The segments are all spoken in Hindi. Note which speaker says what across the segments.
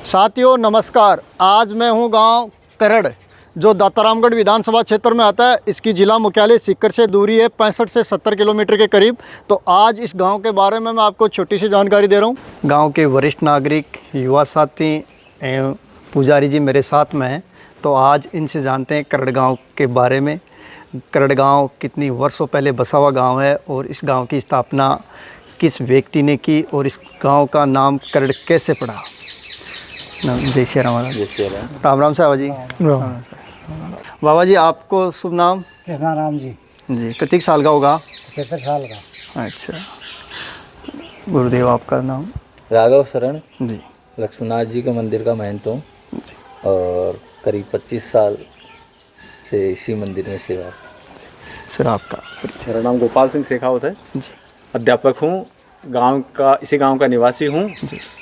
Speaker 1: साथियों नमस्कार। आज मैं हूं गांव करड़ जो दातारामगढ़ विधानसभा क्षेत्र में आता है। इसकी जिला मुख्यालय सीकर से दूरी है 65 से 70 किलोमीटर के करीब। तो आज इस गांव के बारे में मैं आपको छोटी सी जानकारी दे रहा हूं। गांव के वरिष्ठ नागरिक, युवा साथी एवं पुजारी जी मेरे साथ में हैं। तो आज इनसे जानते हैं करड़ गाँव के बारे में। करड़ गाँव कितनी वर्षों पहले बसा हुआ गाँव है और इस गाँव की स्थापना किस व्यक्ति ने की और इस गाँव का नाम करड़ कैसे पड़ा। जय श्री राम।
Speaker 2: जय श्री राम।
Speaker 1: राम राम साहब जी। बाबा जी आपको शुभ नाम?
Speaker 3: कृष्णा राम जी।
Speaker 1: जी कितने साल का होगा?
Speaker 3: 75 साल का।
Speaker 1: अच्छा। गुरुदेव आपका नाम?
Speaker 2: राघव शरण
Speaker 1: जी।
Speaker 2: लक्ष्मीनाथ जी के मंदिर का महंत हूँ और करीब 25 साल से इसी मंदिर में सेवा।
Speaker 1: सर आपका?
Speaker 4: मेरा नाम गोपाल सिंह शेखावत है।
Speaker 1: जी।
Speaker 4: अध्यापक हूँ, गांव का इसी गांव का निवासी हूँ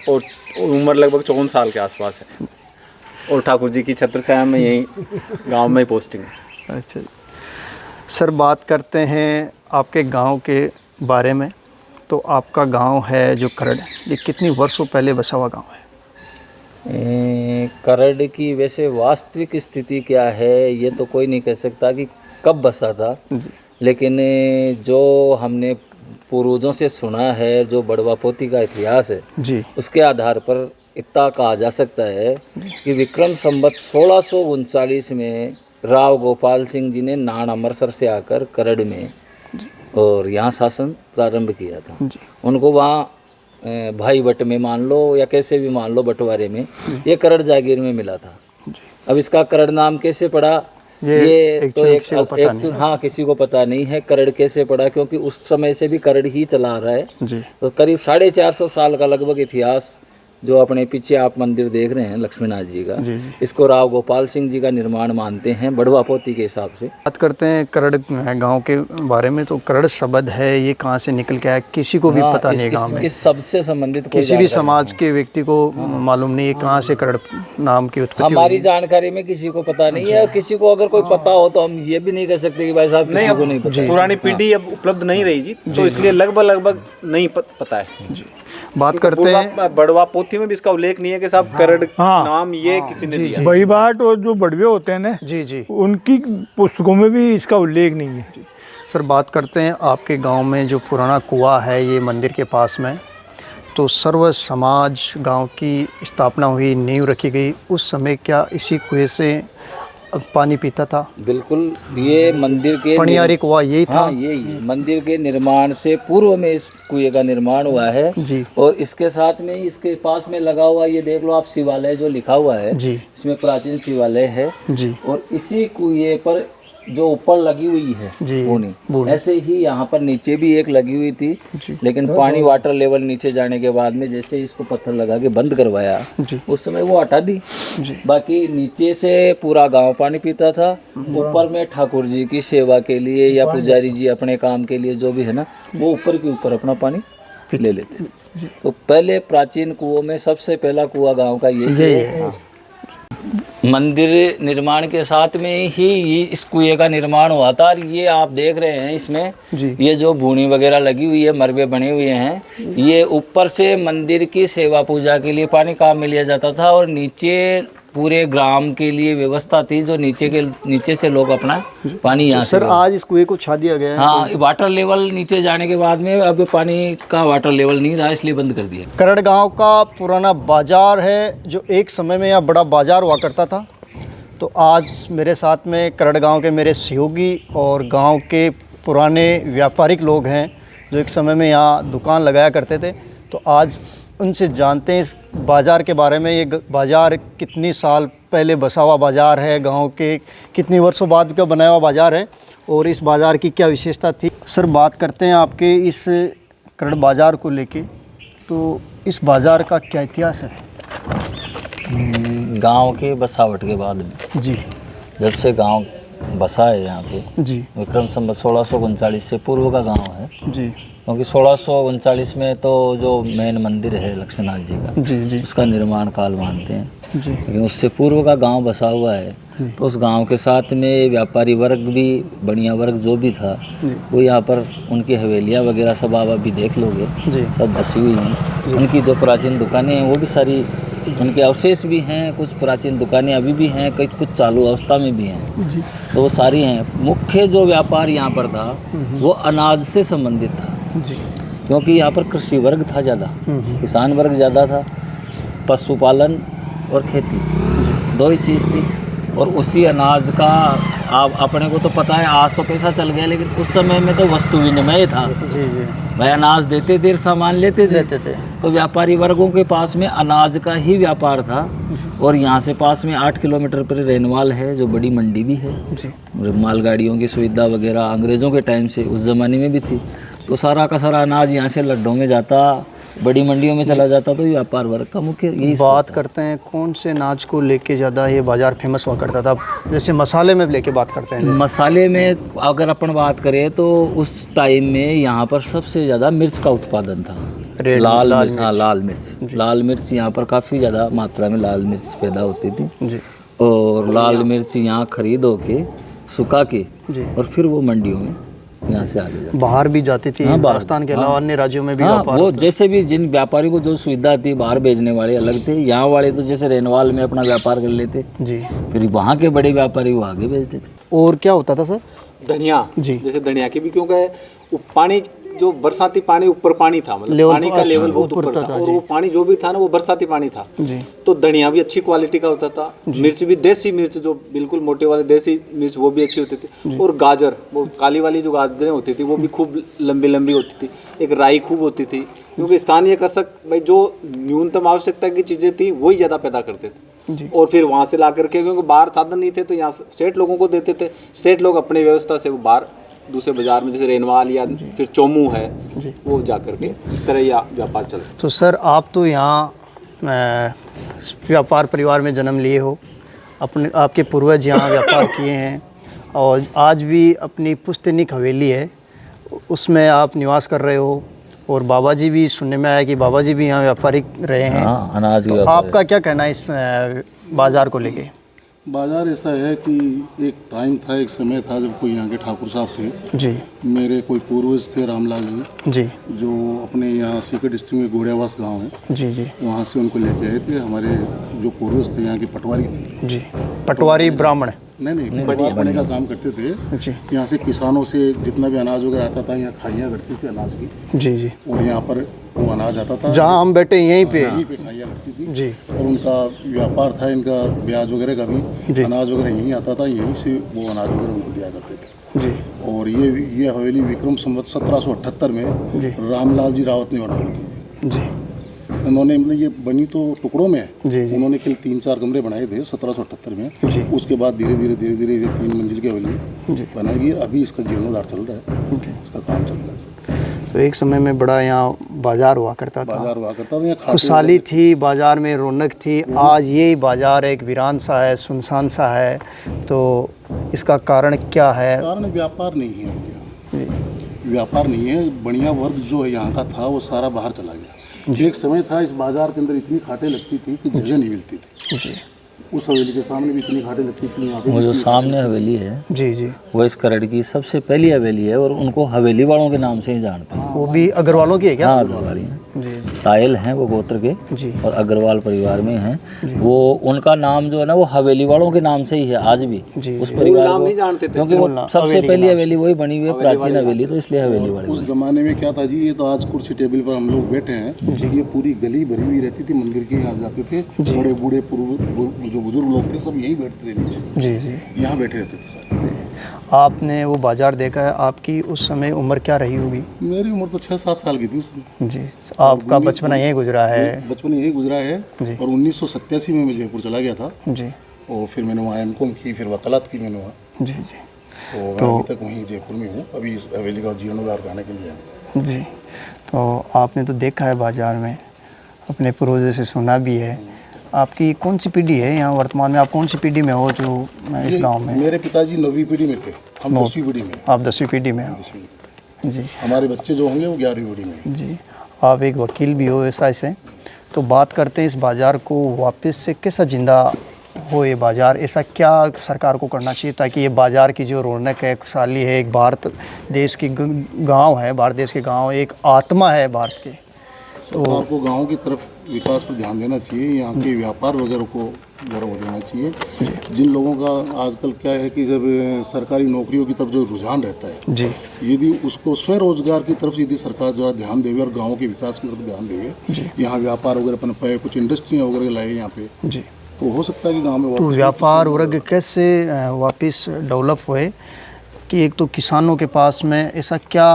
Speaker 4: और उम्र लगभग 54 साल के आसपास है और ठाकुर जी की छत्र छाया में यहीं गांव में ही पोस्टिंग है।
Speaker 1: अच्छा सर, बात करते हैं आपके गांव के बारे में। तो आपका गांव है जो करड़, ये कितनी वर्षों पहले बसा हुआ गांव है?
Speaker 2: करड़ की वैसे वास्तविक स्थिति क्या है ये तो कोई नहीं कह सकता कि कब बसा था, लेकिन जो हमने पूर्वजों से सुना है, जो बड़वा पोती का इतिहास है
Speaker 1: जी,
Speaker 2: उसके आधार पर इतना कहा जा सकता है कि विक्रम संवत 1639 में राव गोपाल सिंह जी ने नान अमृतसर से आकर करड़ में और यहाँ शासन प्रारंभ किया था। उनको वहाँ भाई बट में मान लो या कैसे भी मान लो, बंटवारे में ये करड़ जागीर में मिला था। अब इसका करड़ नाम कैसे पड़ा ये तो एक हाँ किसी को पता नहीं है। करड़ कैसे पड़ा, क्योंकि उस समय से भी करड़ ही चला आ रहा है
Speaker 1: जी।
Speaker 2: तो करीब 450 साल का लगभग इतिहास जो अपने पीछे आप मंदिर देख रहे हैं लक्ष्मीनाथ जी का, इसको राव गोपाल सिंह जी का निर्माण मानते हैं बड़वा पोती के हिसाब से।
Speaker 1: बात करते हैं करड़ गांव के बारे में। तो करड़ शब्द है ये कहाँ से निकल के आया, किसी को भी पता नहीं है गांव में।
Speaker 2: इस सबसे संबंधित
Speaker 1: किसी भी समाज के व्यक्ति को मालूम नहीं है कहाँ से करड़ नाम की उत्पत्ति।
Speaker 2: हमारी जानकारी में किसी को पता नहीं है और किसी को अगर कोई पता हो तो हम ये भी नहीं कह सकते कि भाई साहब किसी को नहीं पता।
Speaker 4: पुरानी पीढ़ी अब उपलब्ध नहीं रही जी, तो इसलिए लगभग नहीं पता है।
Speaker 1: बात करते हैं
Speaker 4: बड़वा पोथी में भी इसका उल्लेख नहीं है कि साहब करड़ नाम ये किसी ने दिया।
Speaker 3: बही बाट और जो बड़वे होते हैं ना
Speaker 1: जी,
Speaker 3: उनकी पुस्तकों में भी इसका उल्लेख नहीं है।
Speaker 1: सर बात करते हैं आपके गांव में जो पुराना कुआं है ये मंदिर के पास में, तो सर्व समाज गांव की स्थापना हुई, नींव रखी गई, उस समय क्या इसी कुएं से पानी पीता था?
Speaker 2: बिल्कुल, ये मंदिर के
Speaker 1: पनियारी कुआं यही था।
Speaker 2: हाँ, यही मंदिर के निर्माण से पूर्व में इस कुएं का निर्माण हुआ है
Speaker 1: जी।
Speaker 2: और इसके साथ में इसके पास में लगा हुआ ये देख लो आप शिवालय जो लिखा हुआ है
Speaker 1: जी,
Speaker 2: इसमें प्राचीन शिवालय है
Speaker 1: जी।
Speaker 2: और इसी कुएं पर जो ऊपर लगी हुई है बूनी, ऐसे ही यहाँ पर नीचे भी एक लगी हुई थी, लेकिन पानी वाटर लेवल नीचे जाने के बाद में जैसे इसको पत्थर लगा के बंद करवाया उस समय वो हटा दी। बाकी नीचे से पूरा गांव पानी पीता था, ऊपर में ठाकुर जी की सेवा के लिए या पुजारी जी अपने काम के लिए जो भी है ना, वो ऊपर के ऊपर अपना पानी ले लेते। तो पहले प्राचीन कुओं में सबसे पहला कुआं गाँव का यही है। मंदिर निर्माण के साथ में ही इस कुएं का निर्माण हुआ था और ये आप देख रहे हैं इसमें ये जो भूनी वगैरह लगी हुई है, मरबे बने हुए हैं, ये ऊपर से मंदिर की सेवा पूजा के लिए पानी काम में लिया जाता था और नीचे पूरे ग्राम के लिए व्यवस्था थी जो नीचे से लोग अपना पानी यहाँ
Speaker 1: सर आज इस कुएं को छा दिया गया है।
Speaker 2: हाँ, वाटर लेवल नीचे जाने के बाद में अब पानी का वाटर लेवल नहीं रहा, इसलिए बंद कर दिया।
Speaker 1: करड़ गांव का पुराना बाजार है जो एक समय में यहाँ बड़ा बाजार हुआ करता था। तो आज मेरे साथ में करड़ गांव के मेरे सहयोगी और गांव के पुराने व्यापारिक लोग हैं जो एक समय में यहाँ दुकान लगाया करते थे। तो आज उनसे जानते हैं इस बाज़ार के बारे में। ये बाज़ार कितनी साल पहले बसा हुआ बाज़ार है, गांव के कितनी वर्षों बाद का बनाया हुआ बाज़ार है और इस बाज़ार की क्या विशेषता थी। सर बात करते हैं आपके इस करड़ बाज़ार को लेके, तो इस बाज़ार का क्या इतिहास है?
Speaker 2: गांव के बसावट के बाद में
Speaker 1: जी,
Speaker 2: जब से गांव बसा है यहाँ पे
Speaker 1: जी,
Speaker 2: विक्रम संवत 1639 से पूर्व का गांव है
Speaker 1: जी,
Speaker 2: क्योंकि 1639 में तो जो मेन मंदिर है लक्ष्मीनाथ जी का
Speaker 1: जी,
Speaker 2: उसका निर्माण काल मानते हैं,
Speaker 1: जी,
Speaker 2: लेकिन उससे पूर्व का गांव बसा हुआ है। तो उस गांव के साथ में व्यापारी वर्ग भी, बढ़िया वर्ग जो भी था वो यहाँ पर उनकी हवेलियाँ वगैरह सब आप अभी देख लोगे, सब बसी हुई हैं। उनकी जो प्राचीन दुकानें हैं वो भी सारी उनके अवशेष भी हैं, कुछ प्राचीन दुकानें अभी भी हैं, कई कुछ चालू अवस्था में भी हैं।
Speaker 1: जी
Speaker 2: तो वो सारी हैं। मुख्य जो व्यापार यहाँ पर था वो अनाज से संबंधित था,
Speaker 1: जी
Speaker 2: क्योंकि यहाँ पर कृषि वर्ग था ज़्यादा, किसान वर्ग ज़्यादा था, पशुपालन और खेती, दो ही चीज़ थी। और उसी अनाज का आप अपने को तो पता है, आज तो पैसा चल गया, लेकिन उस समय में तो वस्तु विनिमय था।
Speaker 1: जी जी
Speaker 2: भाई अनाज देते थे, सामान लेते
Speaker 1: देते थे।
Speaker 2: तो व्यापारी वर्गों के पास में अनाज का ही व्यापार था। और यहाँ से पास में 8 किलोमीटर पर रेनवाल है, जो बड़ी मंडी भी है
Speaker 1: जी
Speaker 2: और मालगाड़ियों की सुविधा वगैरह अंग्रेज़ों के टाइम से उस ज़माने में भी थी। तो सारा का सारा अनाज यहाँ से लड्डों में जाता, बड़ी मंडियों में चला जाता। तो व्यापार वर्ग का मुख्य यही
Speaker 1: बात करते हैं कौन से अनाज को लेके ज़्यादा ये बाज़ार फेमस हुआ करता था? जैसे मसाले में लेके बात करते हैं।
Speaker 2: मसाले में अगर अपन बात करें तो उस टाइम में यहाँ पर सबसे ज़्यादा मिर्च का उत्पादन था। लाल मिर्च, हाँ लाल मिर्च, लाल मिर्च यहाँ पर काफ़ी ज़्यादा मात्रा में लाल मिर्च पैदा होती थी।
Speaker 1: जी
Speaker 2: और लाल मिर्च यहाँ खरीद होके सुखा के और फिर वो मंडियों में यहाँ से आगे जाती,
Speaker 1: बाहर भी जाती थी।
Speaker 2: हाँ,
Speaker 1: राजस्थान के अलावा अन्य राज्यों में भी
Speaker 2: हाँ,
Speaker 1: व्यापार
Speaker 2: वो जैसे भी जिन व्यापारी को जो सुविधा थी, बाहर भेजने वाले अलग थे, यहाँ वाले तो जैसे रेनवाल में अपना व्यापार कर लेते,
Speaker 1: जी।
Speaker 2: फिर वहाँ के बड़े व्यापारी वो आगे भेजते थे।
Speaker 1: और क्या होता था सर?
Speaker 4: धनिया
Speaker 1: जी।
Speaker 4: जैसे धनिया की भी, क्योंकि पानी जो बरसाती पानी ऊपर पानी था, मतलब
Speaker 1: लेवल
Speaker 4: पानी का लेवल बहुत ऊपर था, और वो पानी जो भी था ना वो बरसाती पानी था।
Speaker 1: जी
Speaker 4: तो धनिया भी अच्छी क्वालिटी का होता था, मिर्च भी देसी मिर्च जो बिल्कुल मोटे वाले देसी मिर्च वो भी अच्छी होती थी। और गाजर, वो काली वाली जो गाजरें होती थी वो भी खूब लंबी लंबी होती थी। एक राई खूब होती थी, क्योंकि स्थानीय कृषक भाई जो न्यूनतम आवश्यकता की चीज़ें थी वही ज़्यादा पैदा करते थे। और फिर वहाँ से ला करके, क्योंकि बाहर साधन नहीं थे तो यहाँ सेठ लोगों को देते थे। सेठ लोग अपने व्यवस्था से वो बाहर दूसरे बाजार में, जैसे रेनवाल या फिर चोमू है, वो जा करके इस तरह या व्यापार चलता।
Speaker 1: तो सर आप तो यहाँ व्यापार परिवार में जन्म लिए हो, अपने आपके पूर्वज यहाँ व्यापार किए हैं, और आज भी अपनी पुश्तैनिक हवेली है उसमें आप निवास कर रहे हो। और बाबा जी भी, सुनने में आया कि बाबा जी भी यहाँ व्यापारी रहे हैं।
Speaker 2: हाँ, अनाज की
Speaker 1: तो
Speaker 2: व्यापार
Speaker 1: आपका क्या कहना है इस बाज़ार को लेके?
Speaker 5: बाज़ार ऐसा है कि एक टाइम था, एक समय था जब कोई यहाँ के ठाकुर साहब थे,
Speaker 1: जी
Speaker 5: मेरे कोई पूर्वज थे रामलाल जी,
Speaker 1: जी
Speaker 5: जो अपने यहाँ सीकर डिस्ट्रिक्ट में गोड़ियावास गांव है,
Speaker 1: जी जी
Speaker 5: वहाँ से उनको लेके आए थे। हमारे जो पूर्वज थे यहाँ की पटवारी थी।
Speaker 1: जी पटवारी ब्राह्मण?
Speaker 5: नहीं, पटवार बने का काम करते थे।
Speaker 1: जी
Speaker 5: यहाँ से किसानों से जितना भी अनाज वगैरह आता था, यहाँ खाइयाँ करती थी अनाज की,
Speaker 1: जी जी
Speaker 5: और यहाँ पर वो अनाज आता था,
Speaker 1: जहाँ हम बैठे यहीं पे।
Speaker 5: यहीं पे खाइयाँ करती थी।
Speaker 1: जी
Speaker 5: और उनका व्यापार था, इनका ब्याज वगैरह का भी, अनाज वगैरह यहीं आता था, यहीं से वो अनाज वगैरह उनको दिया करते थे।
Speaker 1: जी
Speaker 5: और ये हवेली विक्रम संवत 1778 में रामलाल जी रावत ने बनाई थी।
Speaker 1: जी
Speaker 5: उन्होंने, मतलब ये बनी तो टुकड़ों में है,
Speaker 1: जी जी
Speaker 5: उन्होंने केवल 3-4 कमरे बनाए थे 1778 में। उसके बाद धीरे धीरे ये 3 मंजिल की हवेली बनाई गई। अभी इसका जीर्णोद्धार चल रहा है, इसका काम चल रहा है।
Speaker 1: तो एक समय में बड़ा यहाँ बाजार हुआ करता था,
Speaker 5: बाजार हुआ करता था, यहाँ
Speaker 1: खुशहाली थी, बाजार में रौनक थी। आज ये बाजार एक वीरान सा है, सुनसान सा है। तो इसका कारण क्या है?
Speaker 5: कारण व्यापार नहीं है, व्यापार नहीं है। बढ़िया वर्ग जो है यहाँ का था वो सारा बाहर चला गया। एक समय था इस बाजार के अंदर इतनी खाटें लगती थी कि जगह नहीं मिलती थी।
Speaker 1: जी
Speaker 5: उस हवेली के सामने भी इतनी खाटें लगती थी। यहाँ पे
Speaker 2: वो जो सामने हवेली है
Speaker 1: जी जी
Speaker 2: वो इस करड़ की सबसे पहली हवेली है, और उनको हवेली वालों के नाम से ही जानते हैं।
Speaker 1: वो भी अग्रवालों की है क्या?
Speaker 2: हाँ, अग्रवाली हैं,
Speaker 1: जी
Speaker 2: तायल हैं वो गोत्र के,
Speaker 1: जी
Speaker 2: और अग्रवाल परिवार में हैं। वो उनका नाम जो है ना वो हवेली वालों के नाम से ही है आज भी
Speaker 1: जी
Speaker 2: उस परिवार को,
Speaker 4: नहीं जानते थे,
Speaker 2: क्योंकि वो सबसे पहली हवेली वही बनी हुई है, प्राचीन हवेली, तो इसलिए हवेली वाले।
Speaker 5: उस जमाने में क्या था जी, ये तो आज कुर्सी टेबल पर हम लोग बैठे हैं, ये पूरी गली भरी हुई रहती थी। मंदिर के यहाँ जाते थे, बड़े बूढ़े जो बुजुर्ग लोग थे सब यही बैठते थे नीचे,
Speaker 1: जी जी
Speaker 5: यहाँ बैठे रहते थे सर।
Speaker 1: आपने वो बाजार देखा है। आपकी उस समय उम्र क्या रही होगी?
Speaker 5: मेरी उम्र तो 6-7 साल की थी उसमें।
Speaker 1: जी आपका बचपना यहीं गुजरा है?
Speaker 5: बचपन यही गुजरा है। और 1987 में मैं जयपुर चला गया था,
Speaker 1: जी
Speaker 5: और फिर मैंने वहाँ एमकॉम की, फिर वकालत की मैंने वहाँ।
Speaker 1: जी जी
Speaker 5: तो मैं अभी तक वहीं जयपुर में हूँ। अभी इस हवेली का जीर्णोद्धार कराने के लिए आया।
Speaker 1: जी तो आपने तो देखा है बाजार में, अपने पूर्वजों से सुना भी है। आपकी कौन सी पीढ़ी है यहाँ वर्तमान में? आप कौन सी पीढ़ी में हो जो इस गांव में?
Speaker 5: मेरे पिताजी 9वीं पीढ़ी में थे, हम 10वीं पीढ़ी में।
Speaker 1: आप 10वीं पीढ़ी में हो? जी
Speaker 5: हमारे बच्चे जो होंगे वो 11वीं पीढ़ी में।
Speaker 1: जी आप एक वकील भी हो व्यवसाय से। तो बात करते हैं इस बाज़ार को वापस से कैसा जिंदा हो ये बाज़ार, ऐसा क्या सरकार को करना चाहिए ताकि ये बाज़ार की जो रौनक है, खुशहाली है, एक भारत देश की गांव है, भारत देश के गांव एक आत्मा है भारत के।
Speaker 5: सरकार को गाँव की तरफ विकास पर ध्यान देना चाहिए, यहाँ के व्यापार वगैरह को गौरव देना चाहिए। जिन लोगों का आजकल क्या है कि जब सरकारी नौकरियों की तरफ जो रुझान रहता है
Speaker 1: जी,
Speaker 5: यदि उसको स्वरोजगार की तरफ यदि सरकार जो है ध्यान देवे और गाँव के विकास की तरफ ध्यान देवे, यहाँ व्यापार वगैरह पनपाए, कुछ इंडस्ट्रियाँ वगैरह लाए यहाँ पे,
Speaker 1: जी,
Speaker 5: तो हो सकता है कि गाँव में
Speaker 1: तो व्यापार वर्ग कैसे वापस डेवलप हुए कि एक तो किसानों के पास में ऐसा क्या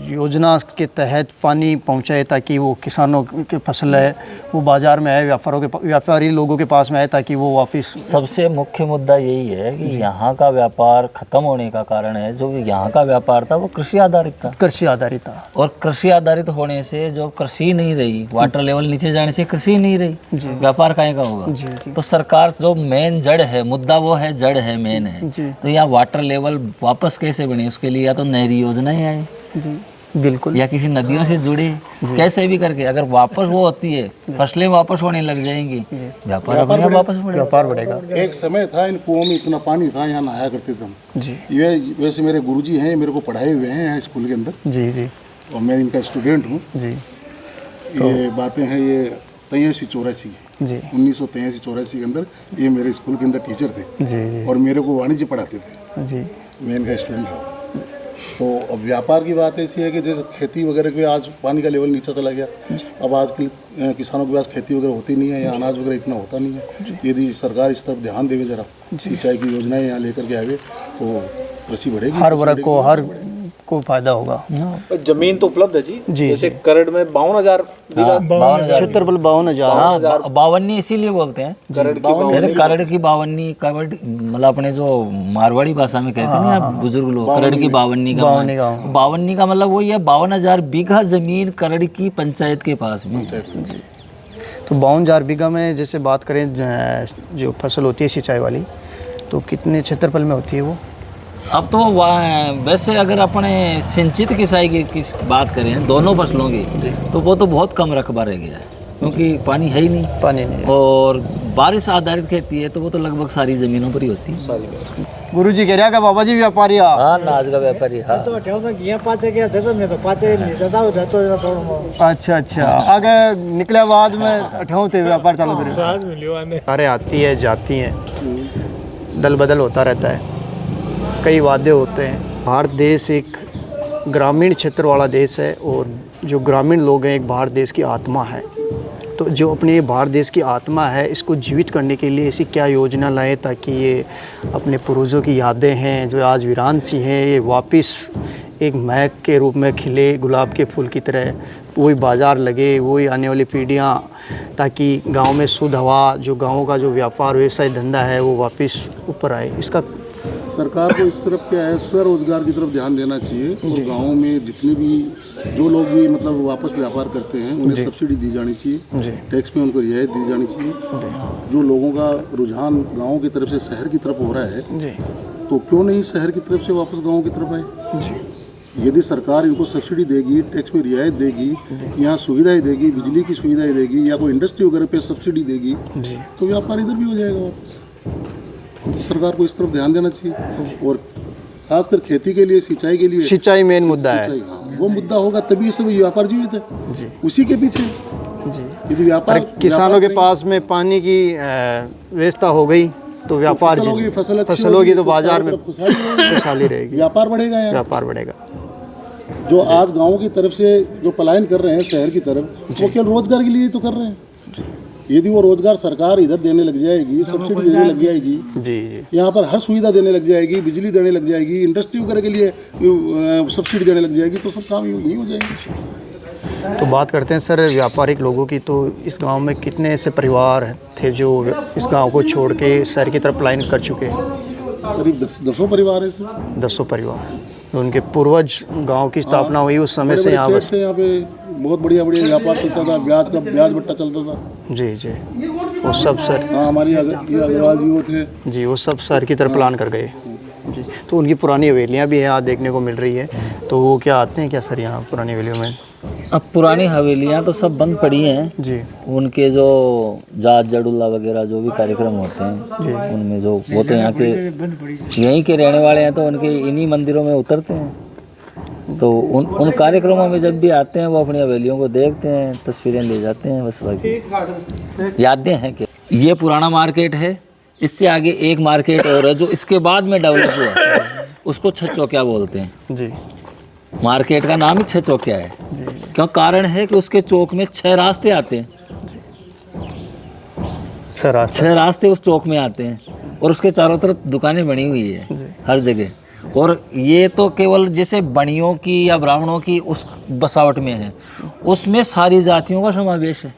Speaker 1: योजना के तहत पानी पहुंचाए ताकि वो किसानों के फसल है वो बाज़ार में आए, व्यापारी लोगों के पास में आए ताकि वो वापस।
Speaker 2: सबसे मुख्य मुद्दा यही है कि यहाँ का व्यापार खत्म होने का कारण है, जो यहाँ का व्यापार था वो कृषि आधारित था।
Speaker 1: कृषि आधारित था,
Speaker 2: और कृषि आधारित होने से जो कृषि नहीं रही, वाटर लेवल नीचे जाने से कृषि नहीं रही, व्यापार कहीं का होगा। तो सरकार जो मेन जड़ है, मुद्दा वो है, जड़ है, मेन है। तो यहाँ वाटर लेवल वापस कैसे बने, उसके लिए या तो नहरी योजनाएं आए
Speaker 1: जी, बिल्कुल,
Speaker 2: या किसी नदियों से जुड़े, कैसे भी करके अगर वापस वो होती है, फसलें वापस होने लग जाएंगी, व्यापार अपने आप वापस बढ़ेगा।
Speaker 1: व्यापार बढ़ेगा।
Speaker 5: एक समय था इन कुओं में इतना पानी था, यहाँ नहाया करते थे हम
Speaker 1: जी,
Speaker 5: ये वैसे मेरे गुरुजी हैं, मेरे को पढ़ाए हुए हैं यहाँ स्कूल के अंदर,
Speaker 1: जी जी
Speaker 5: और मैं इनका स्टूडेंट हूँ।
Speaker 1: जी,
Speaker 5: ये बातें हैं ये 83-84
Speaker 1: जी
Speaker 5: 1983-84 के अंदर ये मेरे स्कूल के अंदर टीचर थे
Speaker 1: जी
Speaker 5: और मेरे को वाणिज्य पढ़ाते थे,
Speaker 1: जी
Speaker 5: मैं इनका स्टूडेंट था। तो अब व्यापार की बात ऐसी है कि जैसे खेती वगैरह के आज पानी का लेवल नीचे चला गया, अब आज के किसानों के पास खेती वगैरह होती नहीं है या अनाज वगैरह इतना होता नहीं है। यदि सरकार इस तरफ ध्यान देवे, जरा सिंचाई की योजनाएं यहाँ लेकर के आवे तो कृषि बढ़ेगी,
Speaker 1: हर वर्ग को, हर को फायदा होगा।
Speaker 4: जमीन तो उपलब्ध है जी,
Speaker 1: जी,
Speaker 4: जैसे करड़ में 52,000
Speaker 1: क्षेत्रफल 52,000।
Speaker 2: हाँ, बावन्नी इसीलिए बोलते हैं, जैसे करड़ की बावन्नी, करड़ मतलब अपने जो मारवाड़ी भाषा में कहते हैं ना बुजुर्ग लोग, करड़ की बावन्नी का मतलब वही है, 52,000 बीघा जमीन करड़ की पंचायत के पास में।
Speaker 1: तो 52,000 बीघा में जैसे बात करें जो फसल होती है सिंचाई वाली, तो कितने क्षेत्रफल में होती है वो?
Speaker 2: अब तो वैसे अगर अपने सिंचित किसाई की बात करें दोनों फसलों की, तो वो तो बहुत कम रकबा रह गया है, क्योंकि पानी है ही नहीं,
Speaker 1: पानी नहीं है।
Speaker 2: और बारिश आधारित खेती है तो वो तो लगभग सारी जमीनों पर ही होती है।
Speaker 1: गुरु जी कह रहा है बाबा जी व्यापारी
Speaker 2: हाँ, नाज का व्यापारी। हाँ,
Speaker 1: अच्छा अच्छा, आगे निकले बाद में अठाऊ थे व्यापार चालू करे। अरे आती है जाती हैं, दल बदल होता रहता है, कई वादे होते हैं। भारत देश एक ग्रामीण क्षेत्र वाला देश है और जो ग्रामीण लोग हैं एक भारत देश की आत्मा है। तो जो अपने भारत देश की आत्मा है इसको जीवित करने के लिए ऐसी क्या योजना लाएं ताकि ये अपने पूर्वजों की यादें हैं जो आज वीरान सी हैं, ये वापस एक महक के रूप में खिले, गुलाब के फूल की तरह, वही बाज़ार लगे, वही आने वाली पीढ़ियाँ, ताकि गांव में शुद्ध हवा, जो गाँव का जो व्यापार व्यवसाय धंधा है वो वापस ऊपर आए। इसका
Speaker 5: सरकार को इस तरफ क्या है, स्वरोजगार की तरफ ध्यान देना चाहिए और गाँव में जितने भी जो लोग भी मतलब वापस व्यापार करते हैं उन्हें सब्सिडी दी जानी चाहिए, टैक्स में उनको रियायत दी जानी चाहिए। जो लोगों का रुझान गाँव की तरफ से शहर की तरफ हो रहा है, तो क्यों नहीं शहर की तरफ से वापस गाँव की तरफ आए। यदि सरकार इनको सब्सिडी देगी, टैक्स में रियायत देगी, यहाँ सुविधाएं देगी, बिजली की सुविधाएं देगी या कोई इंडस्ट्री वगैरह पे सब्सिडी देगी, तो व्यापार इधर भी हो जाएगा वापस। तो सरकार को इस तरफ ध्यान देना चाहिए और खासकर खेती के लिए, सिंचाई के लिए,
Speaker 1: सिंचाई मेन मुद्दा है।
Speaker 5: हाँ, वो मुद्दा होगा तभी सब व्यापार जीवित है, उसी के पीछे। यदि व्यापार
Speaker 1: किसानों के पास में पानी की व्यवस्था हो गई तो व्यापार फसल होगी तो बाजार में खुशहाली रहेगी,
Speaker 5: व्यापार बढ़ेगा,
Speaker 1: व्यापार बढ़ेगा।
Speaker 5: जो आज गाँव की तरफ से जो पलायन कर रहे हैं शहर की तरफ, वो केवल रोजगार के लिए तो कर रहे हैं। यदि वो रोजगार सरकार इधर देने लग जाएगी, सब्सिडी देने लग जाएगी, जी, यहाँ पर हर सुविधा देने लग जाएगी, बिजली देने लग जाएगी, इंडस्ट्री वगैरह के लिए सब्सिडी देने लग जाएगी, तो सब काम नहीं हो जाएंगे।
Speaker 1: तो बात करते हैं सर व्यापारिक लोगों की, तो इस गांव में कितने ऐसे परिवार थे जो इस गांव को छोड़ के शहर की तरफ पलायन कर चुके हैं?
Speaker 5: करीब 10 परिवार है सर।
Speaker 1: 10 परिवार, तो उनके पूर्वज गांव की स्थापना हुई उस समय से यहाँ
Speaker 5: पे बहुत बढ़िया व्यापार चलता था, ब्याज बट्टा चलता था।
Speaker 1: जी जी, वो सब सर,
Speaker 5: हाँ, हमारी अग्रवाल जी वो थे
Speaker 1: जी, वो सब शहर की तरफ प्लान कर गए जी। तो उनकी पुरानी हवेलियाँ भी यहाँ देखने को मिल रही है, तो वो क्या आते हैं क्या सर यहाँ पुरानी हवेलियों में?
Speaker 2: अब पुरानी हवेलियाँ तो सब बंद पड़ी हैं
Speaker 1: जी,
Speaker 2: उनके जो जात जड़ुल्ला वगैरह जो भी कार्यक्रम होते हैं उनमें जो वो तो यहाँ के यहीं के रहने वाले हैं, तो उनके इन्हीं मंदिरों में उतरते हैं। तो उन कार्यक्रमों में जब भी आते हैं वो अपनी हवेलियों को देखते हैं, तस्वीरें ले जाते हैं, बस बाकी यादें हैं। कि ये पुराना मार्केट है, इससे आगे एक मार्केट और है जो इसके बाद में डेवलप हुआ, उसको छह चौकिया बोलते हैं
Speaker 1: जी।
Speaker 2: मार्केट का नाम ही छह चौकिया है। क्यों? कारण है कि उसके चौक में 6 रास्ते आते हैं, 6 रास्ते उस चौक में आते हैं और उसके चारों तरफ दुकानें बनी हुई है हर जगह। और ये तो केवल जैसे बनियों की या ब्राह्मणों की उस बसावट में है, उसमें सारी जातियों का समावेश है।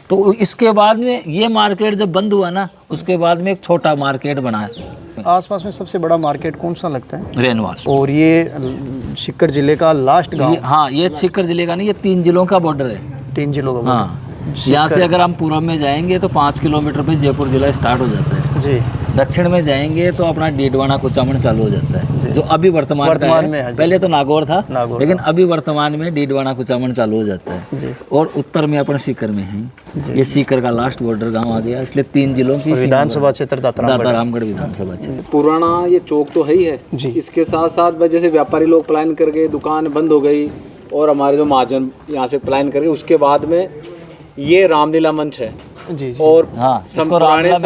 Speaker 2: तो इसके बाद में ये मार्केट जब बंद हुआ ना, उसके बाद में एक छोटा मार्केट बना है।
Speaker 1: आसपास में सबसे बड़ा मार्केट कौन सा लगता है?
Speaker 2: रेनवाल।
Speaker 1: और ये सीकर जिले का लास्ट गांव?
Speaker 2: हाँ, ये सीकर जिले का नहीं, ये 3 जिलों का बॉर्डर है।
Speaker 1: 3 जिलों का?
Speaker 2: हाँ, यहाँ से अगर हम पूर्व में जाएंगे तो 5 किलोमीटर पे जयपुर जिला स्टार्ट हो जाता है
Speaker 1: जी।
Speaker 2: दक्षिण में जाएंगे तो अपना डीडवाना कुचामन चालू हो जाता है, जो अभी वर्तमान में है। पहले तो नागौर था, लेकिन अभी वर्तमान में डीडवाना कुचामन चालू हो जाता है। और उत्तर में अपन सीकर में है। ये सीकर का लास्ट बॉर्डर गांव आ गया, इसलिए 3 जिलों की
Speaker 1: विधानसभा क्षेत्र
Speaker 2: दातारामगढ़ विधानसभा क्षेत्र।
Speaker 4: पुराना ये चौक तो है ही है जी। इसके साथ साथ जैसे व्यापारी लोग पलायन कर गए, दुकान बंद हो गई और हमारे जो महाजन यहाँ से पलायन कर गए, उसके बाद में ये रामलीला मंच है
Speaker 1: जी।
Speaker 4: और
Speaker 2: हाँ, इसको रामलीला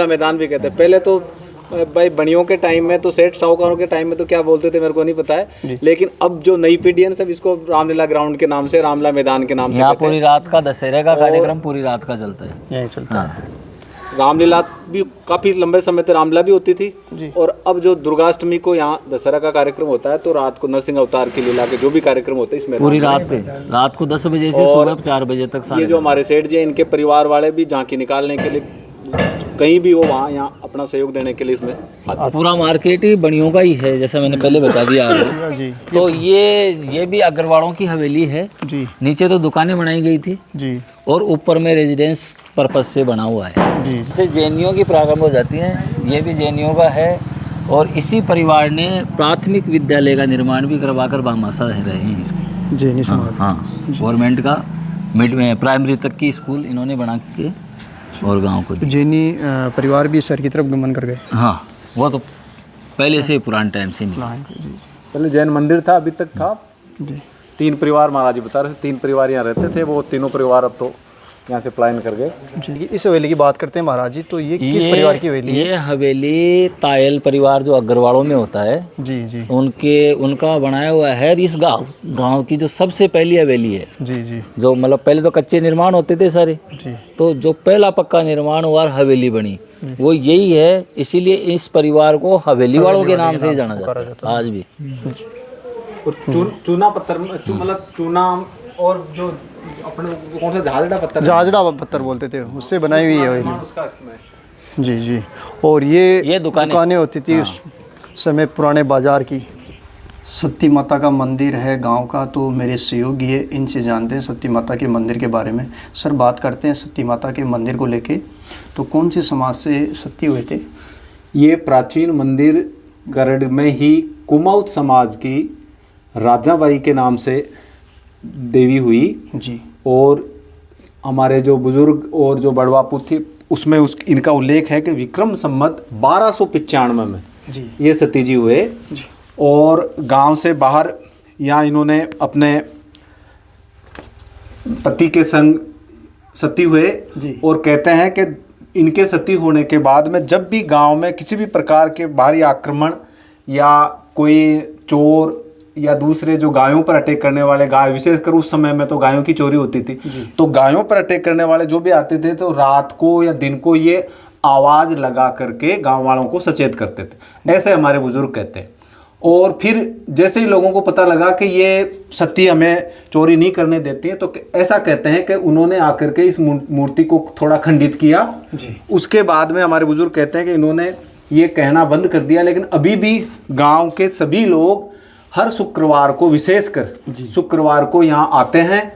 Speaker 4: मैदान भी कहते हैं। पहले तो भाई बनियों के टाइम में तो सेठ साहूकारों के टाइम में तो क्या बोलते थे मेरे को नहीं पता है, लेकिन अब जो नई पीढ़ी है सब इसको रामलीला ग्राउंड के नाम से, रामलीला मैदान के नाम से।
Speaker 2: यहाँ पूरी रात का दशहरे का कार्यक्रम पूरी रात का चलता है,
Speaker 1: यही चलता है।
Speaker 4: रामलीला भी काफी लंबे समय तक रामलीला भी होती थी। और अब जो दुर्गाष्टमी को यहाँ दशहरा का कार्यक्रम होता है, तो रात को नरसिंह अवतार की लीला के जो भी कार्यक्रम होते हैं इसमें
Speaker 2: पूरी रात को 10 बजे से सुबह 4 बजे तक।
Speaker 4: ये जो हमारे सेठ जी हैं, इनके परिवार वाले भी झांकी निकालने के लिए कहीं भी हो वहाँ यहाँ अपना सहयोग देने के लिए इसमें
Speaker 2: पूरा मार्केट ही बनियों का ही है, जैसा मैंने पहले बता दिया आपको। तो ये भी अग्रवालों की हवेली है जी। नीचे तो दुकानें बनाई गई थी जी, और ऊपर में रेजिडेंस पर्पज से बना हुआ है जी। इससे जैनियों की प्रारंभ हो जाती है, ये भी जैनियों का है। और इसी परिवार ने प्राथमिक विद्यालय का निर्माण भी करवा कर बामासा रहे हैं इसके जैनी समाज। हाँ, गवर्नमेंट का मिड में प्राइमरी तक की स्कूल इन्होंने बना के और गांव को
Speaker 1: जैनी परिवार भी शहर की तरफ गमन कर गए।
Speaker 2: हाँ, वो तो पहले से पुराने टाइम से
Speaker 4: पहले जैन मंदिर था, अभी तक था जी। 3 परिवार महाराज जी बता रहे थे, 3 परिवार यहाँ रहते थे, वो तीनों परिवार अब तो यहाँ से पलायन कर गए जी। इस हवेली की बात करते हैं महाराज जी, तो ये किस परिवार की हवेली है?
Speaker 2: ये हवेली तायल परिवार जो अग्रवालों में होता है
Speaker 1: जी जी,
Speaker 2: उनका बनाया हुआ है। इस गांव की जो सबसे पहली हवेली है
Speaker 1: जी जी,
Speaker 2: जो मतलब पहले तो कच्चे निर्माण होते थे सारे जी, तो जो पहला पक्का निर्माण हुआ हवेली बनी वो यही है। इसीलिए इस परिवार को हवेली वालों के नाम से ही जाना जाता है आज भी।
Speaker 4: और चूना पत्थर मतलब चूना और जो अपने कौन सा
Speaker 1: झाजड़ा पत्थर बोलते थे, उससे बनाई हुई है हवेली जी जी। और ये दुकानें होती थी उस समय पुराने बाजार की। सती माता का मंदिर है गांव का, तो मेरे सहयोगी है, इनसे जानते हैं सती माता के मंदिर के बारे में। सर, बात करते हैं सती माता के मंदिर को लेके, तो कौन से समाज से सती हुए थे?
Speaker 4: ये प्राचीन मंदिर गरड में ही कुमाऊत समाज की राजाबाई के नाम से देवी हुई जी। और हमारे जो बुजुर्ग और जो बड़वापू थे उसमें इनका उल्लेख है कि विक्रम संवत 1295 में जी ये सती जी हुए जी। और गांव से बाहर यहाँ इन्होंने अपने पति के संग सती हुए जी। और कहते हैं कि इनके सती होने के बाद में जब भी गांव में किसी भी प्रकार के भारी आक्रमण या कोई चोर या दूसरे जो गायों पर अटैक करने वाले, गाय विशेषकर उस समय में तो गायों की चोरी होती थी, तो गायों पर अटैक करने वाले जो भी आते थे तो रात को या दिन को ये आवाज़ लगा करके गांव वालों को सचेत करते थे, ऐसे हमारे बुजुर्ग कहते हैं। और फिर जैसे ही लोगों को पता लगा कि ये सती हमें चोरी नहीं करने देती है, तो ऐसा कहते हैं कि उन्होंने आकर के इस मूर्ति को थोड़ा खंडित किया जी। उसके बाद में हमारे बुजुर्ग कहते हैं कि इन्होंने ये कहना बंद कर दिया, लेकिन अभी भी गाँव के सभी लोग हर शुक्रवार को, विशेषकर शुक्रवार को यहाँ आते हैं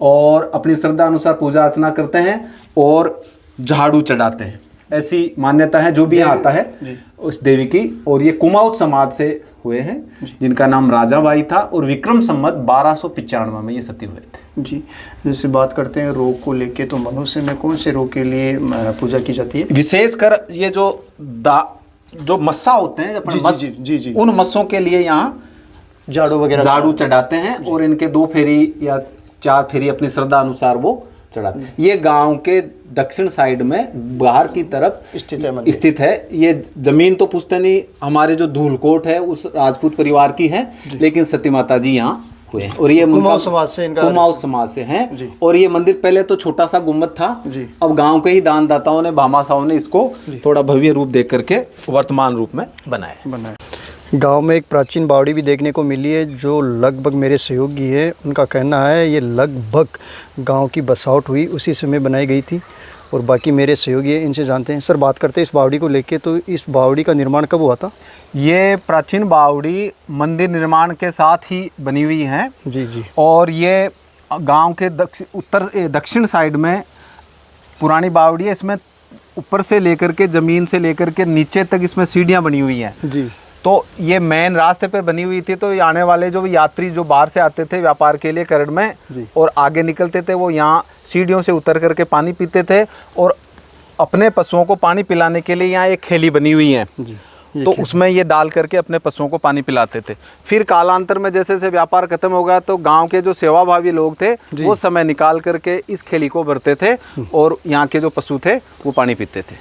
Speaker 4: और अपनी श्रद्धा अनुसार पूजा अर्चना करते हैं और झाड़ू चढ़ाते हैं। ऐसी मान्यता है जो भी यहाँ आता है उस देवी की। और ये कुमाऊत समाज से हुए हैं जिनका नाम राजाबाई था, और विक्रम संवत 1295 में ये सती हुए थे जी। जैसे बात करते हैं रोग को लेके, तो मनुष्य में कौन से रोग के लिए पूजा की जाती है? विशेषकर ये जो मस्सा होते हैं, उन मस्सों के लिए यहाँ
Speaker 1: झाड़ू वगैरह
Speaker 4: झाड़ू चढ़ाते हैं और इनके 2 फेरी या 4 फेरी अपनी श्रद्धा अनुसार वो चढ़ाते हैं। ये गांव के दक्षिण साइड में बाहर की तरफ स्थित है। ये जमीन तो पुश्तैनी हमारे जो धूलकोट है उस राजपूत परिवार की है, लेकिन सती माता जी यहाँ हुए हैं। और ये
Speaker 1: कुमाऊं समाज से इनका,
Speaker 4: कुमाऊं समाज से हैं। और ये मंदिर पहले तो छोटा सा गुम्बद था, अब गांव के ही दानदाताओं ने, भामाशाहों ने इसको थोड़ा भव्य रूप दे करके वर्तमान रूप में बनाया।
Speaker 1: गांव में एक प्राचीन बावड़ी भी देखने को मिली है, जो लगभग मेरे सहयोगी है उनका कहना है ये लगभग गांव की बसावट हुई उसी समय बनाई गई थी। और बाकी मेरे सहयोगी है, इनसे जानते हैं। सर, बात करते हैं इस बावड़ी को लेके, तो इस बावड़ी का निर्माण कब हुआ था?
Speaker 4: ये प्राचीन बावड़ी मंदिर निर्माण के साथ ही बनी हुई है
Speaker 1: जी जी।
Speaker 4: और ये गांव के दक्षिण साइड में पुरानी बावड़ी है। इसमें ऊपर से लेकर के, ज़मीन से लेकर के नीचे तक इसमें सीढ़ियाँ बनी हुई हैं
Speaker 1: जी।
Speaker 4: तो ये मेन रास्ते पे बनी हुई थी, तो आने वाले जो यात्री जो बाहर से आते थे व्यापार के लिए करड़ में और आगे निकलते थे, वो यहाँ सीढ़ियों से उतर करके पानी पीते थे और अपने पशुओं को पानी पिलाने के लिए यहाँ एक खेली बनी हुई है तो उसमें ये डाल करके अपने पशुओं को पानी पिलाते थे। फिर कालांतर में जैसे जैसे व्यापार खत्म हो गया तो गांव के जो सेवाभावी लोग थे वो समय निकाल करके इस खेली को भरते थे और यहाँ के जो पशु थे वो पानी पीते थे।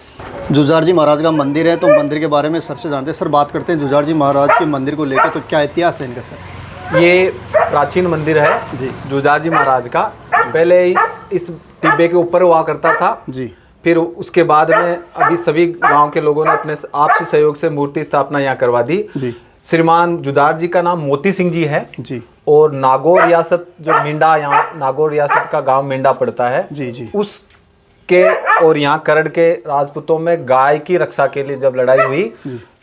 Speaker 1: जुझार जी महाराज का मंदिर है, तो मंदिर के बारे में सर से जानते हैं। सर, बात करते हैं जुझार जी महाराज के मंदिर को लेकर, तो क्या इतिहास है इनका सर?
Speaker 4: ये प्राचीन मंदिर है जी, जुझार जी महाराज का। पहले इस टिब्बे के ऊपर हुआ करता था
Speaker 1: जी।
Speaker 4: फिर उसके बाद में अभी सभी गांव के लोगों ने अपने आपसी सहयोग से मूर्ति स्थापना यहाँ करवा दी जी। श्रीमान जुझार जी का नाम मोती सिंह जी है जी। और नागौर रियासत जो मिंडा, यहाँ नागौर रियासत का गांव मिंडा पड़ता है जी जी। उसके और यहाँ करड़ के राजपूतों में गाय की रक्षा के लिए जब लड़ाई हुई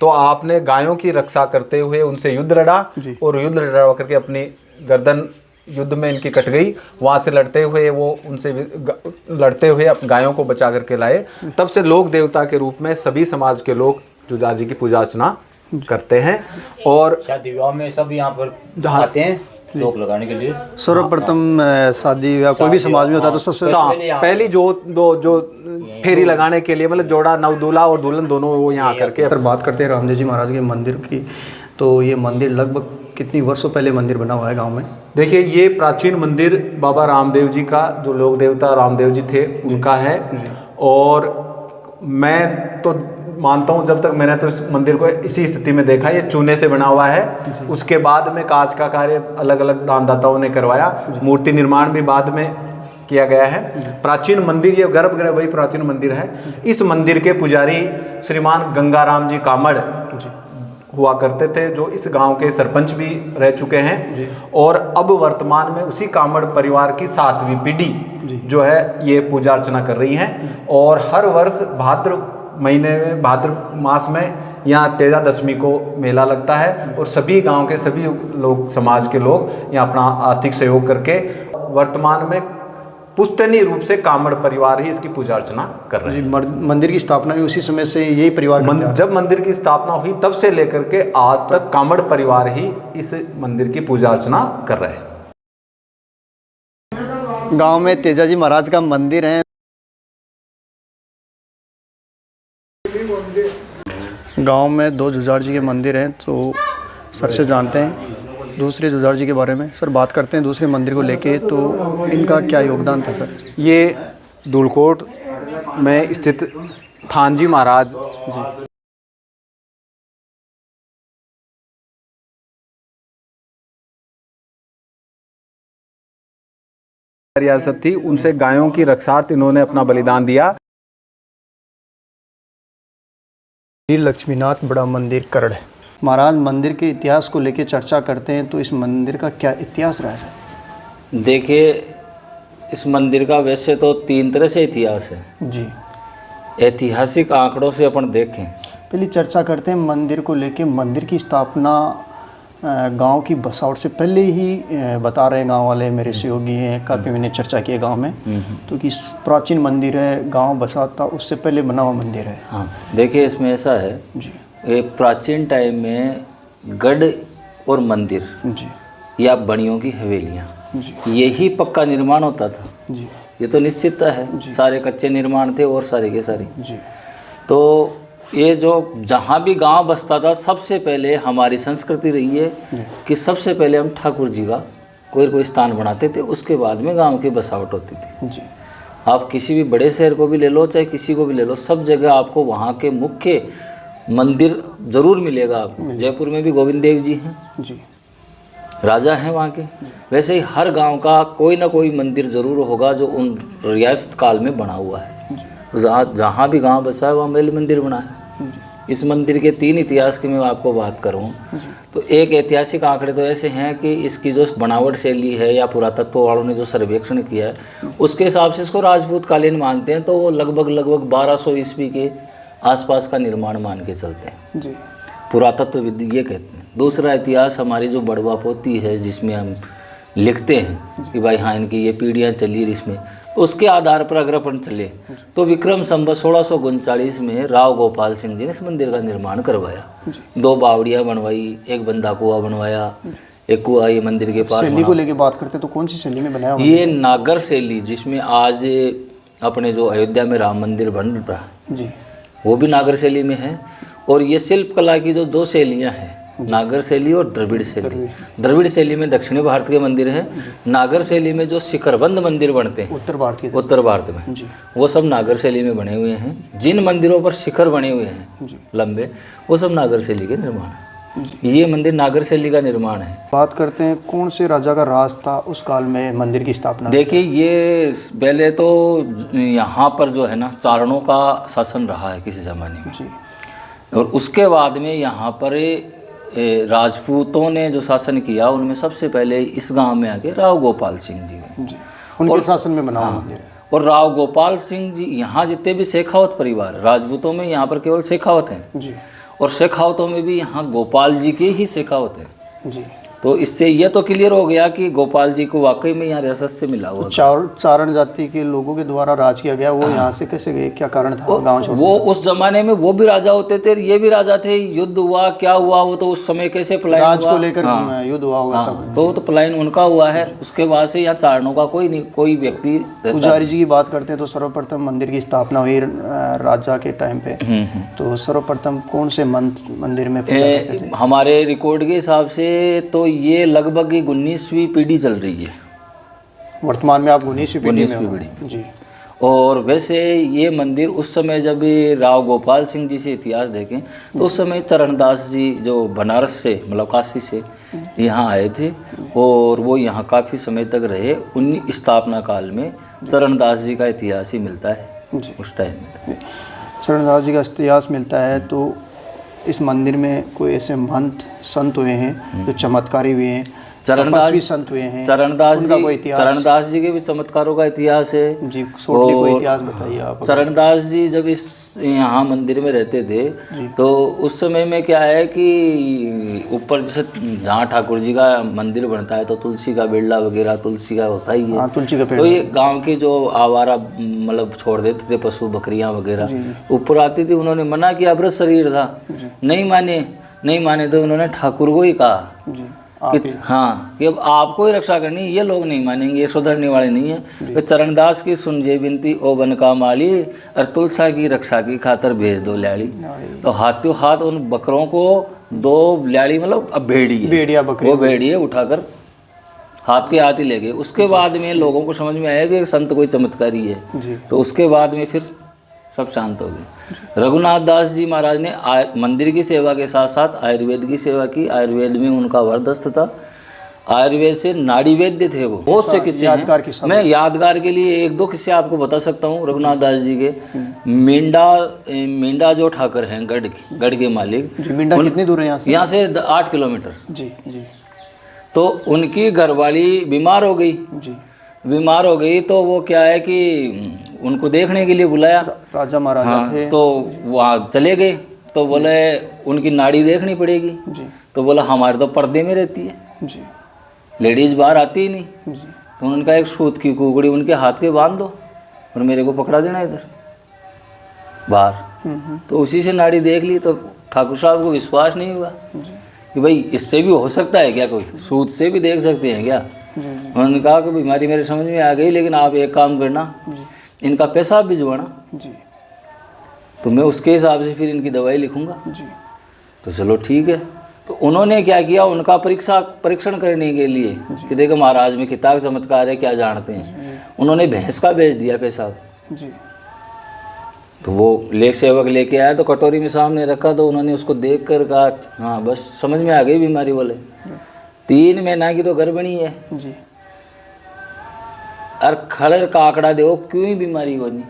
Speaker 4: तो आपने गायों की रक्षा करते हुए उनसे युद्ध लड़ा और युद्ध लड़ा करके अपनी गर्दन युद्ध में इनकी कट गई। वहाँ से लड़ते हुए वो उनसे लड़ते हुए गायों को बचा करके लाए। तब से लोक देवता के रूप में सभी समाज के लोग जुझार जी की पूजा अर्चना करते हैं और
Speaker 2: शादी विवाह में सब यहाँ पर आते हैं लोक लगाने के लिए।
Speaker 1: सर्वप्रथम शादी या कोई भी समाज में होता है तो सबसे
Speaker 4: पहली जो फेरी लगाने के लिए, मतलब जोड़ा नवदुल्हा और दुल्हन दोनों वो यहाँ करके।
Speaker 1: बात करते हैं रामदेव जी महाराज के मंदिर की, तो ये मंदिर लगभग कितनी वर्षों पहले मंदिर बना हुआ है गांव में?
Speaker 4: देखिए, ये प्राचीन मंदिर बाबा रामदेव जी का, जो लोक देवता रामदेव जी थे उनका है। और मैं तो मानता हूँ, जब तक मैंने तो इस मंदिर को इसी स्थिति में देखा, ये चूने से बना हुआ है। उसके बाद में कांच का कार्य अलग अलग दानदाताओं ने करवाया, मूर्ति निर्माण भी बाद में किया गया है। प्राचीन मंदिर, ये गर्भगृह वही प्राचीन मंदिर है। इस मंदिर के पुजारी श्रीमान गंगाराम जी कामड़ हुआ करते थे, जो इस गांव के सरपंच भी रह चुके हैं और अब वर्तमान में उसी कामड़ परिवार की 7वीं पीढ़ी जो है ये पूजा अर्चना कर रही है। और हर वर्ष भाद्र महीने में, भाद्र मास में यहाँ तेजा दशमी को मेला लगता है और सभी गांव के सभी लोग, समाज के लोग यहाँ अपना आर्थिक सहयोग करके वर्तमान में पुश्तैनी रूप से कामड़ परिवार ही इसकी पूजा अर्चना कर रहे हैं।
Speaker 1: मंदिर की स्थापना भी उसी समय से यही परिवार
Speaker 4: जब मंदिर की स्थापना हुई तब से लेकर के आज तक कामड़ परिवार ही इस मंदिर की पूजा अर्चना कर रहे हैं।
Speaker 1: गांव में तेजा जी महाराज का मंदिर है। गांव में 2 जुझार जी के मंदिर हैं, तो सर से जानते हैं दूसरे जुझार जी के बारे में। सर, बात करते हैं दूसरे मंदिर को लेके, तो इनका क्या योगदान था सर?
Speaker 4: ये धूलकोट में स्थित थान जी महाराज जी रियासत थी, उनसे गायों की रक्षार्थ इन्होंने अपना बलिदान दिया।
Speaker 1: लक्ष्मीनाथ बड़ा मंदिर करड़ है। महाराज, मंदिर के इतिहास को लेकर चर्चा करते हैं, तो इस मंदिर का क्या इतिहास रहा है सर?
Speaker 2: देखिए, इस मंदिर का वैसे तो 3 तरह से इतिहास है
Speaker 1: जी।
Speaker 2: ऐतिहासिक आंकड़ों से अपन देखें,
Speaker 1: पहले चर्चा करते हैं मंदिर को लेके। मंदिर की स्थापना गांव की बसावट से पहले ही बता रहे हैं गांव वाले, मेरे सहयोगी हैं, काफ़ी मैंने चर्चा की है गांव में, तो कि प्राचीन मंदिर है, गांव बसा था उससे पहले बना हुआ मंदिर है।
Speaker 2: हाँ, देखिए इसमें ऐसा है जी, एक प्राचीन टाइम में गढ़ और मंदिर जी या बड़ियों की हवेलियाँ, यही पक्का निर्माण होता था जी। ये तो निश्चितता है, सारे कच्चे निर्माण थे और सारे के सारे जी। तो ये जो जहाँ भी गांव बसता था, सबसे पहले हमारी संस्कृति रही है कि सबसे पहले हम ठाकुर जी का कोई स्थान बनाते थे, उसके बाद में गांव की बसावट होती थी
Speaker 1: जी।
Speaker 2: आप किसी भी बड़े शहर को भी ले लो, चाहे किसी को भी ले लो, सब जगह आपको वहाँ के मुख्य मंदिर जरूर मिलेगा आपको। जयपुर में भी गोविंद देव जी हैं
Speaker 1: जी,
Speaker 2: राजा हैं वहाँ के। वैसे ही हर गांव का कोई ना कोई मंदिर ज़रूर होगा जो उन रियासत काल में बना हुआ है। जहाँ भी गांव बसा है वहाँ पहले मंदिर बना है। इस मंदिर के 3 इतिहास की मैं आपको बात करूँ तो एक ऐतिहासिक आंकड़े तो ऐसे हैं कि इसकी जो बनावट शैली है या पुरातत्व वालों ने जो सर्वेक्षण किया है उसके हिसाब से इसको राजपूत कालीन मानते हैं, तो वो लगभग 1200 ईस्वी के आसपास का निर्माण मान के चलते हैं
Speaker 1: जी।
Speaker 2: पुरातत्वविद ये कहते हैं। दूसरा इतिहास हमारी जो बड़वा पोथी है जिसमें हम लिखते हैं कि भाई हाँ इनकी ये पीढ़ियाँ चली इसमें, उसके आधार पर अगर अपन चले तो विक्रम संवत 1639 में राव गोपाल सिंह जी ने इस मंदिर का निर्माण करवाया। 2 बावड़ियाँ बनवाई, एक बंदा कुआं बनवाया, एक कुआं ये मंदिर के पास
Speaker 1: शैली को लेके बात करते हैं तो कौन सी शैली में बनाया हुआ?
Speaker 2: ये नागर शैली, जिसमें आज अपने जो अयोध्या में राम मंदिर बन रहा है
Speaker 1: जी,
Speaker 2: वो भी नागर शैली में है। और ये शिल्प कला की जो 2 शैलियाँ हैं, नागर शैली और द्रविड़ शैली। द्रविड़ शैली में दक्षिणी भारत के मंदिर हैं, नागर शैली में जो शिखरबंद मंदिर बनते हैं उत्तर भारत में
Speaker 1: जी,
Speaker 2: वो सब नागर शैली में बने हुए हैं। जिन मंदिरों पर शिखर बने हुए हैं लंबे, वो सब नागर शैली के निर्माण है। ये मंदिर नागर शैली का निर्माण है।
Speaker 1: बात करते हैं कौन से राजा का राज था उस काल में मंदिर की स्थापना?
Speaker 2: देखिए ये पहले तो यहाँ पर जो है ना चारणों का शासन रहा है किसी ज़माने में
Speaker 1: जी,
Speaker 2: और उसके बाद में यहाँ पर राजपूतों ने जो शासन किया उनमें सबसे पहले इस गांव में आके राव गोपाल सिंह जी हैं।
Speaker 1: जी, उनके शासन में बना हुआ मंदिर।
Speaker 2: और राव गोपाल सिंह जी, यहाँ जितने भी शेखावत परिवार, राजपूतों में यहाँ पर केवल शेखावत हैं
Speaker 1: जी,
Speaker 2: और शेखावतों में भी यहाँ गोपाल जी के ही शेखावत हैं।
Speaker 1: जी।
Speaker 2: तो इससे यह तो क्लियर हो गया कि गोपाल जी को वाकई में यहाँ रियासत से मिला हुआ
Speaker 1: चारण जाति के लोगों के द्वारा राज किया गया, वो यहाँ से कैसे गए, क्या कारण था गांव छोड़?
Speaker 2: वो उस जमाने में वो भी राजा होते थे, ये भी राजा थे, युद्ध हुआ क्या हुआ वो तो उस समय कैसे पलायन
Speaker 1: राज
Speaker 2: हुआ,
Speaker 1: को लेकर युद्ध हुआ होगा तब।
Speaker 2: तो पलायन उनका हुआ है। उसके बाद से यहाँ चारणों का कोई व्यक्ति रहता
Speaker 1: पुजारी जी की बात करते हैं तो सर्वप्रथम मंदिर की स्थापना हुई राजा के टाइम पे, तो सर्वप्रथम कौन से मंदिर में पूजा करते थे?
Speaker 2: हमारे रिकॉर्ड के हिसाब से तो ये लगभग 19वीं पीढ़ी चल रही है
Speaker 1: वर्तमान में। आप 19वीं पीढ़ी में हो। जी।
Speaker 2: और वैसे ये मंदिर उस समय जब राव गोपाल सिंह जी से इतिहास देखें तो उस समय चरणदास जी जो बनारस से मतलब काशी से यहाँ आए थे और वो यहाँ काफ़ी समय तक रहे। उन्हीं स्थापना काल में चरणदास जी का इतिहास ही मिलता है उस टाइम में।
Speaker 1: चरणदास जी का इतिहास मिलता है तो इस मंदिर में कोई ऐसे महंत संत हुए हैं जो चमत्कारी हुए हैं, तपस्वी संत हुए हैं,
Speaker 2: चरणदास जी के भी चमत्कारों का इतिहास है
Speaker 1: जी। कोई इतिहास बताइए आप।
Speaker 2: चरणदास जी जब इस यहाँ मंदिर में रहते थे तो उस समय में क्या है कि ऊपर जैसे जहाँ ठाकुर जी का मंदिर बनता है तो तुलसी का बेला वगैरह तुलसी का होता ही है।
Speaker 1: तुलसी का पेड़।
Speaker 2: तो ये गांव के जो आवारा मतलब छोड़ देते थे पशु बकरियां वगैरह ऊपर आती थी, उन्होंने मना किया, अवृत शरीर था, नहीं माने तो उन्होंने ठाकुर को ही कहा कि हाँ कि अब आपको ही रक्षा करनी, ये लोग नहीं मानेंगे, ये सुधरने वाले नहीं है। तो चरणदास की सुनजे बिनती ओ बन का माली और तुलसा की रक्षा की खातर भेज दो ल्याड़ी। तो हाथों हाथ उन बकरों को 2 ल्याड़ी मतलब अब भेड़िया वो भेड़िए उठाकर हाथ के हाथ ही ले गए। उसके बाद में लोगों को समझ में आया कि संत कोई चमत्कारी है, तो उसके बाद में फिर सब शांत हो गए। रघुनाथ दास जी महाराज ने मंदिर की सेवा के साथ साथ आयुर्वेद की सेवा की। आयुर्वेद में उनका वरदस्त था, आयुर्वेद से नाड़ी वैद्य थे वो। बहुत से किस्से हैं, मैं यादगार के लिए 1-2 किस्से आपको बता सकता हूँ रघुनाथ दास जी के। मींडा जो ठाकर हैं गढ़ के मालिक,
Speaker 1: मींडा कितनी दूर है यहाँ
Speaker 2: से 8 किलोमीटर
Speaker 1: जी।
Speaker 2: तो उनकी घरवाली बीमार हो गई तो वो क्या है कि उनको देखने के लिए बुलाया
Speaker 1: राजा महाराजा थे।
Speaker 2: तो वहाँ चले गए तो बोले उनकी नाड़ी देखनी पड़ेगी जी। तो बोला हमारे तो पर्दे में रहती है जी, लेडीज बाहर आती ही नहीं जी। तो उन्होंने कहा एक सूत की कुकड़ी उनके हाथ के बांध दो और मेरे को पकड़ा देना इधर बाहर। तो उसी से नाड़ी देख ली। तो ठाकुर साहब को विश्वास नहीं हुआ कि भाई इससे भी हो सकता है क्या, कोई सूत से भी देख सकते हैं क्या। उन्होंने कहा कि बीमारी मेरे समझ में आ गई, लेकिन आप एक काम करना, इनका पेशाब भिजवाना जी। तो मैं उसके हिसाब से फिर इनकी दवाई लिखूंगा।
Speaker 1: जी।
Speaker 2: तो चलो ठीक है। तो उन्होंने क्या किया, उनका परीक्षण करने के लिए कि देखो महाराज में कितना चमत्कार है, क्या जानते हैं, उन्होंने भैंस का भेज दिया पेशाब।
Speaker 1: जी।
Speaker 2: तो वो सेवक लेके आया, तो कटोरी में सामने रखा, तो उन्होंने उसको देख कर कहा हाँ बस समझ में आ गई बीमारी। बोले 3 महीना की तो गर्भिणी है
Speaker 1: जी।
Speaker 2: और खलर का आंकड़ा दो क्यों ही बीमारी बनी।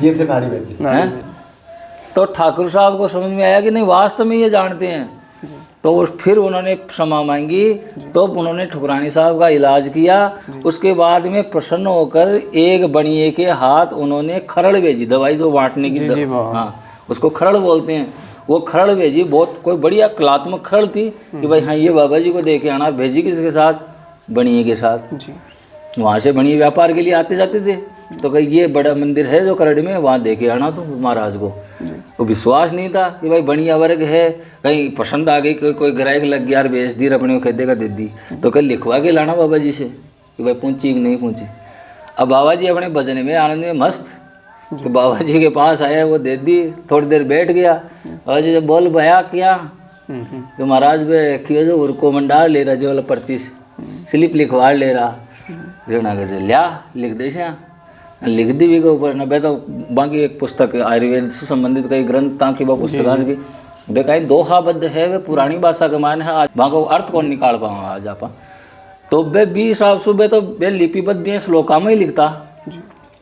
Speaker 4: ये थे नाड़ी वैद्य।
Speaker 2: हैं? तो ठाकुर साहब को समझ में आया कि नहीं वास्तव में ये जानते हैं। तो फिर उन्होंने क्षमा मांगी, तो उन्होंने ठुकरानी साहब का इलाज किया। उसके बाद में प्रसन्न होकर एक बनिए के हाथ उन्होंने खरड़ भेजी, दवाई जो बांटने की हाँ उसको खरड़ बोलते हैं। वो खरड़ भेजी, बहुत कोई बढ़िया कलात्मक खरड़ थी कि भाई हाँ ये बाबा जी को दे के आना। भेजी किसके साथ, बनिए के साथ। वहाँ से बनिए व्यापार के लिए आते जाते थे, तो कहीं ये बड़ा मंदिर है जो करड़ में, वहाँ दे के आना तो महाराज को। वो विश्वास नहीं था कि भाई बढ़िया वर्ग है, कहीं पसंद आ गई, कोई ग्राहक लग गया और बेच दी, अपने को खेदे का दे दी, तो कल लिखवा के लाना बाबा जी से कि भाई पहुँची कि नहीं पहुँची। अब बाबा जी अपने भजन में आनंद में मस्त, तो बाबा जी के पास आया, वो दे दी, थोड़ी देर बैठ गया। बाबा जी जब बोल भया क्या, तो महाराज भाई क्यों जो उर्को मंडार ले रहा, जो वाला पर्ची स्लिप लिखवा ले रहा, लिया लिख दे से लिख दी भी के ऊपर न बे। तो बाकी एक पुस्तक आयुर्वेद से संबंधित कई ग्रंथ ताकि वह पुस्तकान की बेकाई दोहाबद्ध है, वे पुरानी भाषा का मान है। आज वहाँ को अर्थ कौन निकाल पाऊँ आज आप, तो बे 20 साल सुबह तो बे लिपिबद्ध भी श्लोका में ही लिखता।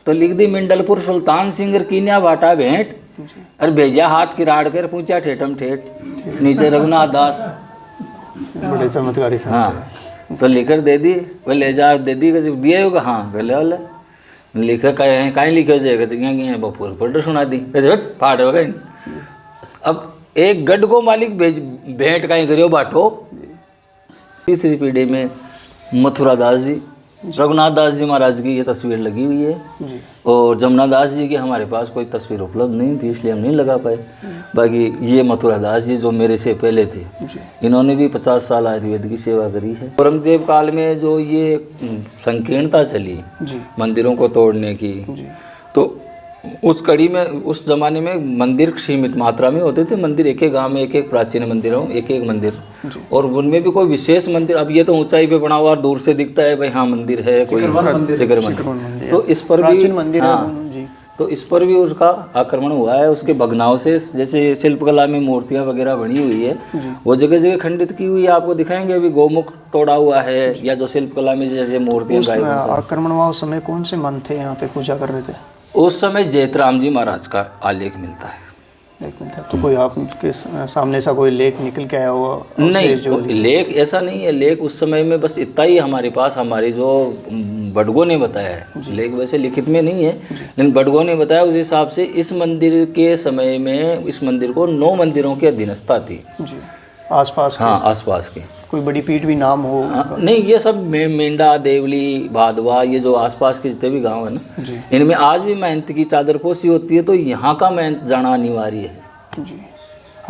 Speaker 2: तो लिख दी मिंडलपुर सुल्तान सिंह कीनिया बाटा भेंट, और भेजा हाथ किराड़ कर पूछा ठेठम ठेठ, नीचे रघुनाथ दास।
Speaker 1: बड़े चमत्कारी।
Speaker 2: हाँ तो लिखकर दे दी, वह ले जा दे दी, दिए होगा हाँ गले वाले लिखे कहीं लिखे जाएगा बपुर फोटो सुना दी फाट हो गई। अब एक गढ़ को मालिक भेंट कहीं करियो बांटो। तीसरी पीढ़ी में मथुरा दास जी, रघुनाथ दास जी महाराज की ये तस्वीर लगी हुई है, और जमुना दास जी की हमारे पास कोई तस्वीर उपलब्ध नहीं थी, इसलिए हम नहीं लगा पाए। बाकी ये मथुरा दास जी जो मेरे से पहले थे, इन्होंने भी 50 साल आयुर्वेद की सेवा करी है। औरंगजेब काल में जो ये संकीर्णता चली मंदिरों को तोड़ने की, तो उस कड़ी में उस ज़माने में मंदिर सीमित मात्रा में होते थे। मंदिर एक एक गांव में एक एक प्राचीन मंदिर हो, एक एक मंदिर, और उनमें भी कोई विशेष मंदिर। अब ये तो ऊंचाई पे बना हुआ और दूर से दिखता है भाई हाँ मंदिर है, कोई शिखर मंदिर, तो इस पर भी तो इस पर भी उसका आक्रमण हुआ है। उसके भग्नाओं से, जैसे शिल्पकला में मूर्तियाँ वगैरह बनी हुई है, वो जगह जगह खंडित की हुई है। आपको दिखाएंगे अभी गोमुख तोड़ा हुआ है, या जो शिल्पकला में जैसे मूर्तियाँ
Speaker 1: आक्रमण हुआ उस समय कौन से मन थे यहाँ पे पूजा कर रहे थे?
Speaker 2: उस समय जैतराम जी महाराज का आलेख मिलता है।
Speaker 1: तो कोई आपके सामने सा कोई लेख निकल के आया हुआ?
Speaker 2: नहीं, लेख ऐसा नहीं है। लेख उस समय में बस इतना ही हमारे पास, हमारी जो बडगों ने बताया है, लेख वैसे लिखित में नहीं है, लेकिन बडगों ने बताया उस हिसाब से इस मंदिर के समय में इस मंदिर को 9 मंदिरों की अधीनस्था थी
Speaker 1: आसपास।
Speaker 2: हाँ आसपास के।
Speaker 1: कोई बड़ी पीठ भी नाम हो?
Speaker 2: नहीं, ये सब मेंढा, देवली, भादवा, ये जो आसपास के जितने भी गांव है ना, इनमें आज भी महंत की चादरपोशी होती है। तो यहाँ का महंत जाना अनिवार्य है
Speaker 1: जी।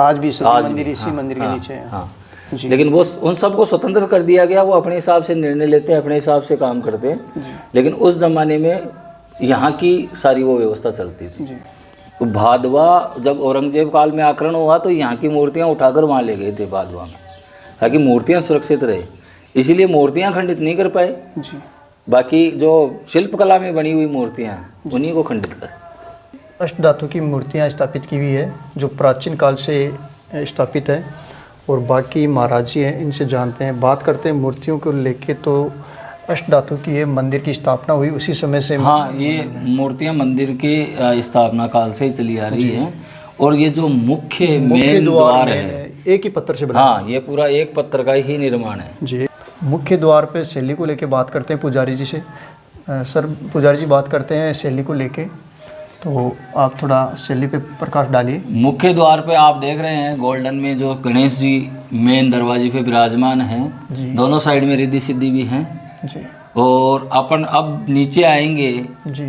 Speaker 1: आज भी मंदिर इसी मंदिर के नीचे है।
Speaker 2: हाँ जी। लेकिन वो उन सबको स्वतंत्र कर दिया गया, वो अपने हिसाब से निर्णय लेते हैं, अपने हिसाब से काम करते हैं। लेकिन उस जमाने में यहाँ की सारी वो व्यवस्था चलती थी। तो भादवा जब औरंगजेब काल में आक्रमण हुआ, तो यहाँ की मूर्तियाँ उठाकर वहाँ ले गए थे भादवा में, ताकि मूर्तियाँ सुरक्षित रहे। इसीलिए मूर्तियाँ खंडित नहीं कर पाए जी। बाकी जो शिल्पकला में बनी हुई मूर्तियाँ उन्हीं को खंडित कर।
Speaker 1: अष्टधातु की मूर्तियाँ स्थापित की हुई है, जो प्राचीन काल से स्थापित है, और बाकी महाराज जी हैं, इनसे जानते हैं। बात करते हैं मूर्तियों को लेके, तो अष्टधातु की ये मंदिर की स्थापना हुई उसी समय से।
Speaker 2: हाँ, ये मूर्तियाँ मंदिर के स्थापना काल से ही चली आ रही है। और ये जो मुख्य मेन द्वार है,
Speaker 1: एक ही पत्थर से बना।
Speaker 2: हाँ, ये पूरा एक पत्थर का ही निर्माण है
Speaker 1: जी। मुख्य द्वार पे शैली को लेके बात करते हैं पुजारी जी से। सर, पुजारी जी बात करते हैं शैली को लेके, तो आप थोड़ा शैली पे प्रकाश डालिए।
Speaker 2: मुख्य द्वार पे आप देख रहे हैं गोल्डन में जो गणेश जी मेन दरवाजे पे विराजमान हैं, दोनों साइड में रिद्धि सिद्धि भी हैं जी। और अपन अब नीचे आएंगे जी,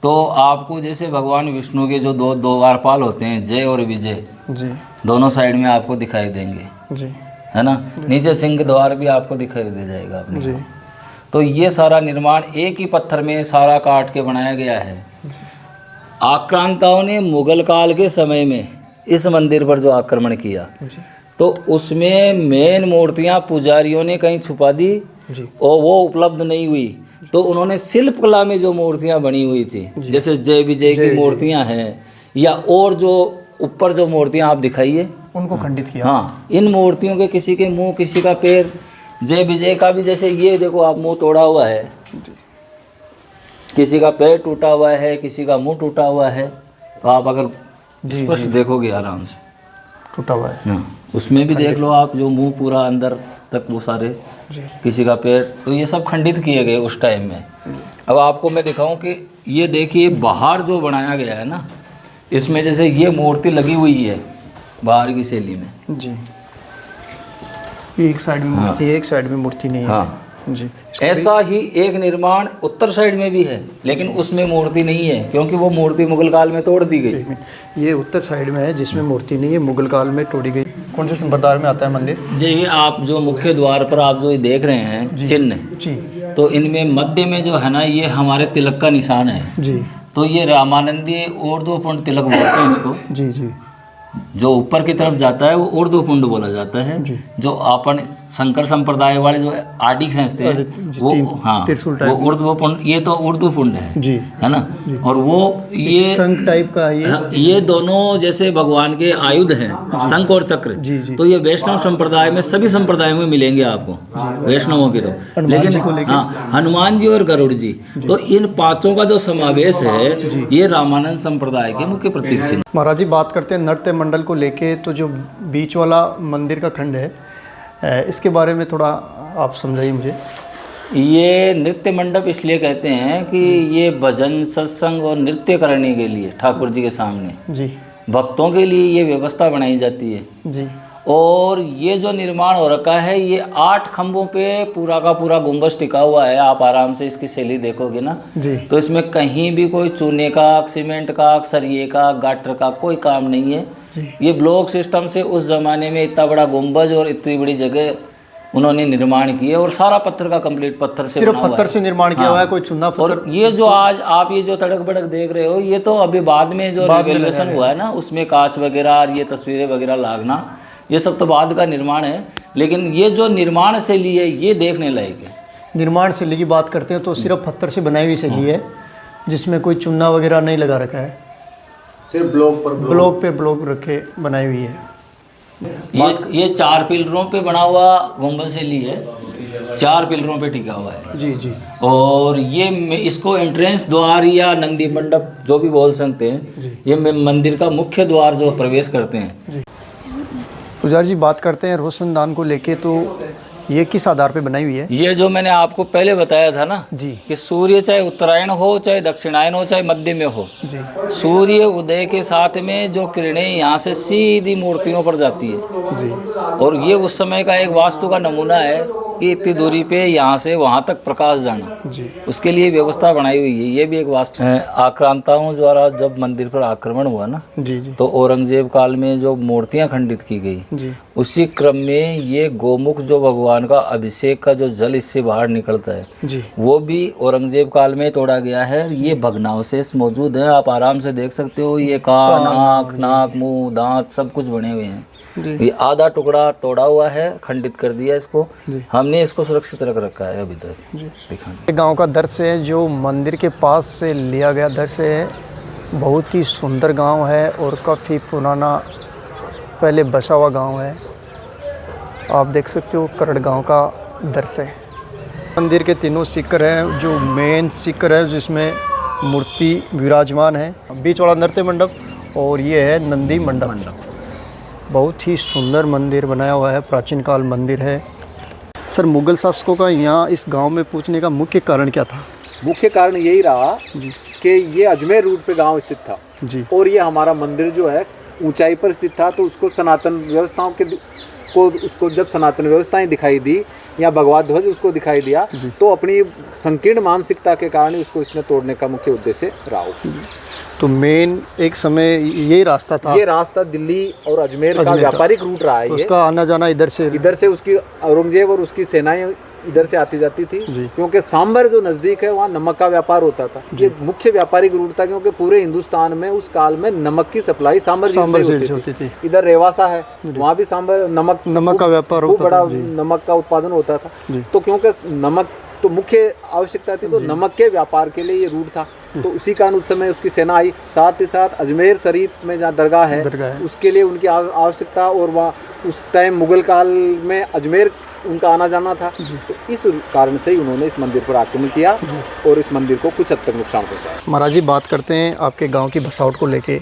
Speaker 2: तो आपको जैसे भगवान विष्णु के जो दो द्वारपाल होते हैं, जय और विजय जी, दोनों साइड में आपको दिखाई देंगे जी, है ना। नीचे सिंह द्वार भी आपको दिखाई दे जाएगा अपने जी। तो ये सारा निर्माण एक ही पत्थर में सारा काट के बनाया गया है। आक्रांताओं ने मुगल काल के समय में इस मंदिर पर जो आक्रमण किया तो उसमें मेन मूर्तियां पुजारियों ने कहीं छुपा दी और वो उपलब्ध नहीं हुई, तो उन्होंने शिल्प कला में जो मूर्तियां बनी हुई थी जैसे जय विजय की मूर्तियां हैं या और जो ऊपर जो मूर्तियां आप दिखाइए
Speaker 1: उनको खंडित किया।
Speaker 2: हाँ, इन मूर्तियों के किसी के मुंह किसी का पैर, जय विजय का भी जैसे ये देखो आप मुंह तोड़ा हुआ है, किसी का पैर टूटा हुआ है, किसी का मुंह टूटा हुआ है, तो आप अगर स्पष्ट देखोगे आराम से
Speaker 1: टूटा हुआ है।
Speaker 2: हाँ, उसमें भी देख लो आप, जो मुंह पूरा अंदर तक वो सारे, किसी का पैर, तो ये सब खंडित किए गए उस टाइम में। अब आपको मैं दिखाऊं कि ये देखिए बाहर जो बनाया गया है ना, इसमें जैसे ये मूर्ति लगी हुई है बाहर की शैली में
Speaker 1: जी, एक साइड में मूर्ति है, एक साइड में मूर्ति नहीं है।
Speaker 2: हाँ
Speaker 1: जी,
Speaker 2: ऐसा ही एक निर्माण उत्तर साइड में भी है, लेकिन उसमें मूर्ति नहीं है क्योंकि वो मूर्ति मुगल काल में तोड़ दी गई।
Speaker 1: ये उत्तर साइड में है जिसमें मूर्ति नहीं है, मुगल काल में तोड़ी गई। कौन से संप्रदाय में आता है मंदिर?
Speaker 2: जी, आप जो मुख्य द्वार पर आप जो देख रहे हैं चिन्ह
Speaker 1: जी,
Speaker 2: तो इनमें मध्य में जो है ना, ये हमारे तिलक का निशान है
Speaker 1: जी,
Speaker 2: तो ये रामानंदी ऊर्ध्वपुंड तिलक बोलते हैं इसको।
Speaker 1: जी, जी,
Speaker 2: जो ऊपर की तरफ जाता है वो ऊर्ध्वपुंड बोला जाता है। जो अपन शंकर संप्रदाय वाले जो आड़ी खींचते हैं वो, हाँ, वो ऊर्ध्वपुंड, ये तो ऊर्ध्वपुंड है
Speaker 1: जी,
Speaker 2: है ना, और वो ये
Speaker 1: शंख टाइप का है
Speaker 2: ये दोनों जैसे भगवान के आयुध हैं, शंख और चक्र।
Speaker 1: जी, जी।
Speaker 2: तो ये वैष्णव संप्रदाय में सभी संप्रदायों में मिलेंगे आपको, वैष्णवों के तो। लेकिन हाँ, हनुमान जी और गरुड़ जी, तो इन पांचों का जो समावेश है ये रामानंद संप्रदाय के मुख्य प्रतीक चिन्ह।
Speaker 1: महाराज जी, बात करते हैं नृत्य मंडल को लेके, तो जो बीच वाला मंदिर का खंड है इसके बारे में थोड़ा आप समझाइए मुझे।
Speaker 2: ये नृत्य मंडप इसलिए कहते हैं कि ये भजन सत्संग और नृत्य करने के लिए ठाकुर जी के सामने
Speaker 1: जी,
Speaker 2: भक्तों के लिए ये व्यवस्था बनाई जाती है
Speaker 1: जी,
Speaker 2: और ये जो निर्माण हो रखा है ये 8 खंभों पे पूरा का पूरा गुंबज टिका हुआ है। आप आराम से इसकी शैली देखोगे ना
Speaker 1: जी,
Speaker 2: तो इसमें कहीं भी कोई चूने का, सीमेंट का, सरिये का, गाटर का कोई काम नहीं है। ये ब्लॉक सिस्टम से उस ज़माने में इतना बड़ा गुंबज और इतनी बड़ी जगह उन्होंने निर्माण किया और सारा पत्थर का कंप्लीट पत्थर से
Speaker 1: सिर्फ पत्थर से निर्माण किया हुआ है, कोई चुना
Speaker 2: और ये जो आज आप ये जो तड़क भड़क देख रहे हो ये तो अभी बाद में जो रिवोल्यूशन हुआ है ना, उसमें कांच वगैरह और ये तस्वीरें वगैरह लागना, ये सब तो बाद का निर्माण है। लेकिन ये जो निर्माण शैली है ये देखने लायक है।
Speaker 1: निर्माण शैली की बात करते हैं तो सिर्फ पत्थर से बनाई हुई शैली है जिसमें कोई चुना वगैरह नहीं लगा रखा है,
Speaker 4: सिर्फ ब्लॉक पर
Speaker 1: ब्लॉक पे ब्लॉक रखे बनाई हुई है।
Speaker 2: ये 4 पिलरों पे बना हुआ गुंबद शैली है, 4 पिलरों पे टिका हुआ है।
Speaker 1: जी, जी,
Speaker 2: और ये इसको एंट्रेंस द्वार या नंदी मंडप जो भी बोल सकते हैं, ये मंदिर का मुख्य द्वार जो प्रवेश करते हैं।
Speaker 1: पुजारी जी, बात करते हैं रोशनदान को लेके, तो ये किस आधार पे बनाई हुई है?
Speaker 2: ये जो मैंने आपको पहले बताया था ना
Speaker 1: जी,
Speaker 2: कि सूर्य चाहे उत्तरायण हो, चाहे दक्षिणायन हो, चाहे मध्य में हो,
Speaker 1: जी,
Speaker 2: सूर्य उदय के साथ में जो किरणें यहाँ से सीधी मूर्तियों पर जाती है
Speaker 1: जी,
Speaker 2: और ये उस समय का एक वास्तु का नमूना है कि इतनी दूरी पे यहाँ से वहाँ तक प्रकाश जाना,
Speaker 1: जी,
Speaker 2: उसके लिए व्यवस्था बनाई हुई है। ये भी एक वास्तु है। आक्रांताओं द्वारा जब मंदिर पर आक्रमण हुआ ना,
Speaker 1: जी, जी,
Speaker 2: तो औरंगजेब काल में जो मूर्तियां खंडित की गई,
Speaker 1: जी,
Speaker 2: उसी क्रम में ये गोमुख जो भगवान का अभिषेक का जो जल इससे बाहर निकलता है,
Speaker 1: जी,
Speaker 2: वो भी औरंगजेब काल में तोड़ा गया है। ये भग्नावशेष मौजूद हैं, आप आराम से देख सकते हो। ये कान, आँख, नाक, मुंह, दांत सब कुछ बने हुए हैं। ये आधा टुकड़ा तोड़ा हुआ है, खंडित कर दिया इसको, हमने इसको सुरक्षित रख रखा है अभी तक। दिखाने
Speaker 1: गांव का दृश्य है जो मंदिर के पास से लिया गया दृश्य है। बहुत ही सुंदर गांव है और काफ़ी पुराना पहले बसा हुआ गांव है। आप देख सकते हो करड़ गांव का दृश्य है। मंदिर के तीनों शिखर हैं, जो मेन शिखर है जिसमें मूर्ति विराजमान है, बीच वाला नृत्य मंडप और ये है नंदी मंडप। बहुत ही सुंदर मंदिर बनाया हुआ है, प्राचीन काल मंदिर है। सर, मुगल शासकों का यहाँ इस गांव में पूछने का मुख्य कारण क्या था?
Speaker 4: मुख्य कारण यही रहा कि ये अजमेर रूट पे गांव स्थित था
Speaker 1: जी,
Speaker 4: और ये हमारा मंदिर जो है ऊंचाई पर स्थित था, तो उसको सनातन व्यवस्थाओं के उसको जब सनातन व्यवस्थाएं दिखाई दी या भगवा ध्वज उसको दिखाई दिया, तो अपनी संकीर्ण मानसिकता के कारण उसको इसने तोड़ने का मुख्य उद्देश्य रहा।
Speaker 1: तो मेन एक समय यही रास्ता था।
Speaker 4: ये रास्ता दिल्ली और अजमेर का व्यापारिक रूट रहा है।
Speaker 1: उसका आना जाना इधर से
Speaker 4: उसकी औरंगजेब और उसकी सेनाएं इधर से आती जाती थी, क्योंकि सांबर जो नज़दीक है वहाँ नमक का व्यापार होता था। ये मुख्य व्यापारिक रूट था, क्योंकि पूरे हिंदुस्तान में उस काल में नमक की सप्लाई सांबर झील से होती थी। इधर रेवासा है, वहाँ भी सांबर नमक का व्यापार होता था, बड़ा नमक का उत्पादन होता था। तो क्योंकि नमक तो मुख्य आवश्यकता थी, तो नमक के व्यापार के लिए ये रूट था। तो उसी कारण उस समय उसकी सेना आई। साथ ही साथ अजमेर शरीफ में जहाँ दरगाह है उसके लिए उनकी आवश्यकता, और वहाँ उस टाइम मुगल काल में अजमेर उनका आना जाना था। तो इस कारण से ही उन्होंने इस मंदिर पर आक्रमण किया और इस मंदिर को कुछ हद तक नुकसान पहुँचाया।
Speaker 1: महाराज जी, बात करते हैं आपके गाँव की बसावट को लेके।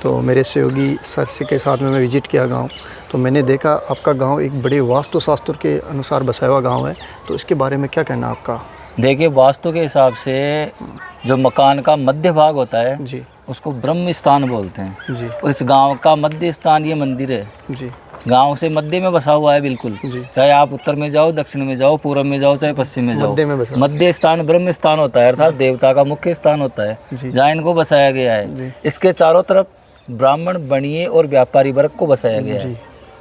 Speaker 1: तो मेरे सहयोगी सर के साथ में मैं विजिट किया गाँव, तो मैंने देखा आपका गांव एक बड़े वास्तुशास्त्र के अनुसार बसाया हुआ गांव है। तो इसके बारे में क्या कहना आपका?
Speaker 2: देखिए, वास्तु के हिसाब से जो मकान का मध्य भाग होता है
Speaker 1: जी,
Speaker 2: उसको ब्रह्म स्थान बोलते हैं
Speaker 1: जी।
Speaker 2: और इस गांव का मध्य स्थान ये मंदिर है
Speaker 1: जी।
Speaker 2: गांव से मध्य में बसा हुआ है बिल्कुल। चाहे आप उत्तर में जाओ, दक्षिण में जाओ, पूर्व में जाओ, चाहे पश्चिम में जाओ, मध्य स्थान ब्रह्म स्थान होता है, अर्थात देवता का मुख्य स्थान होता है, जहाँ इनको बसाया गया है। इसके चारों तरफ ब्राह्मण, बणिये और व्यापारी वर्ग को बसाया गया है,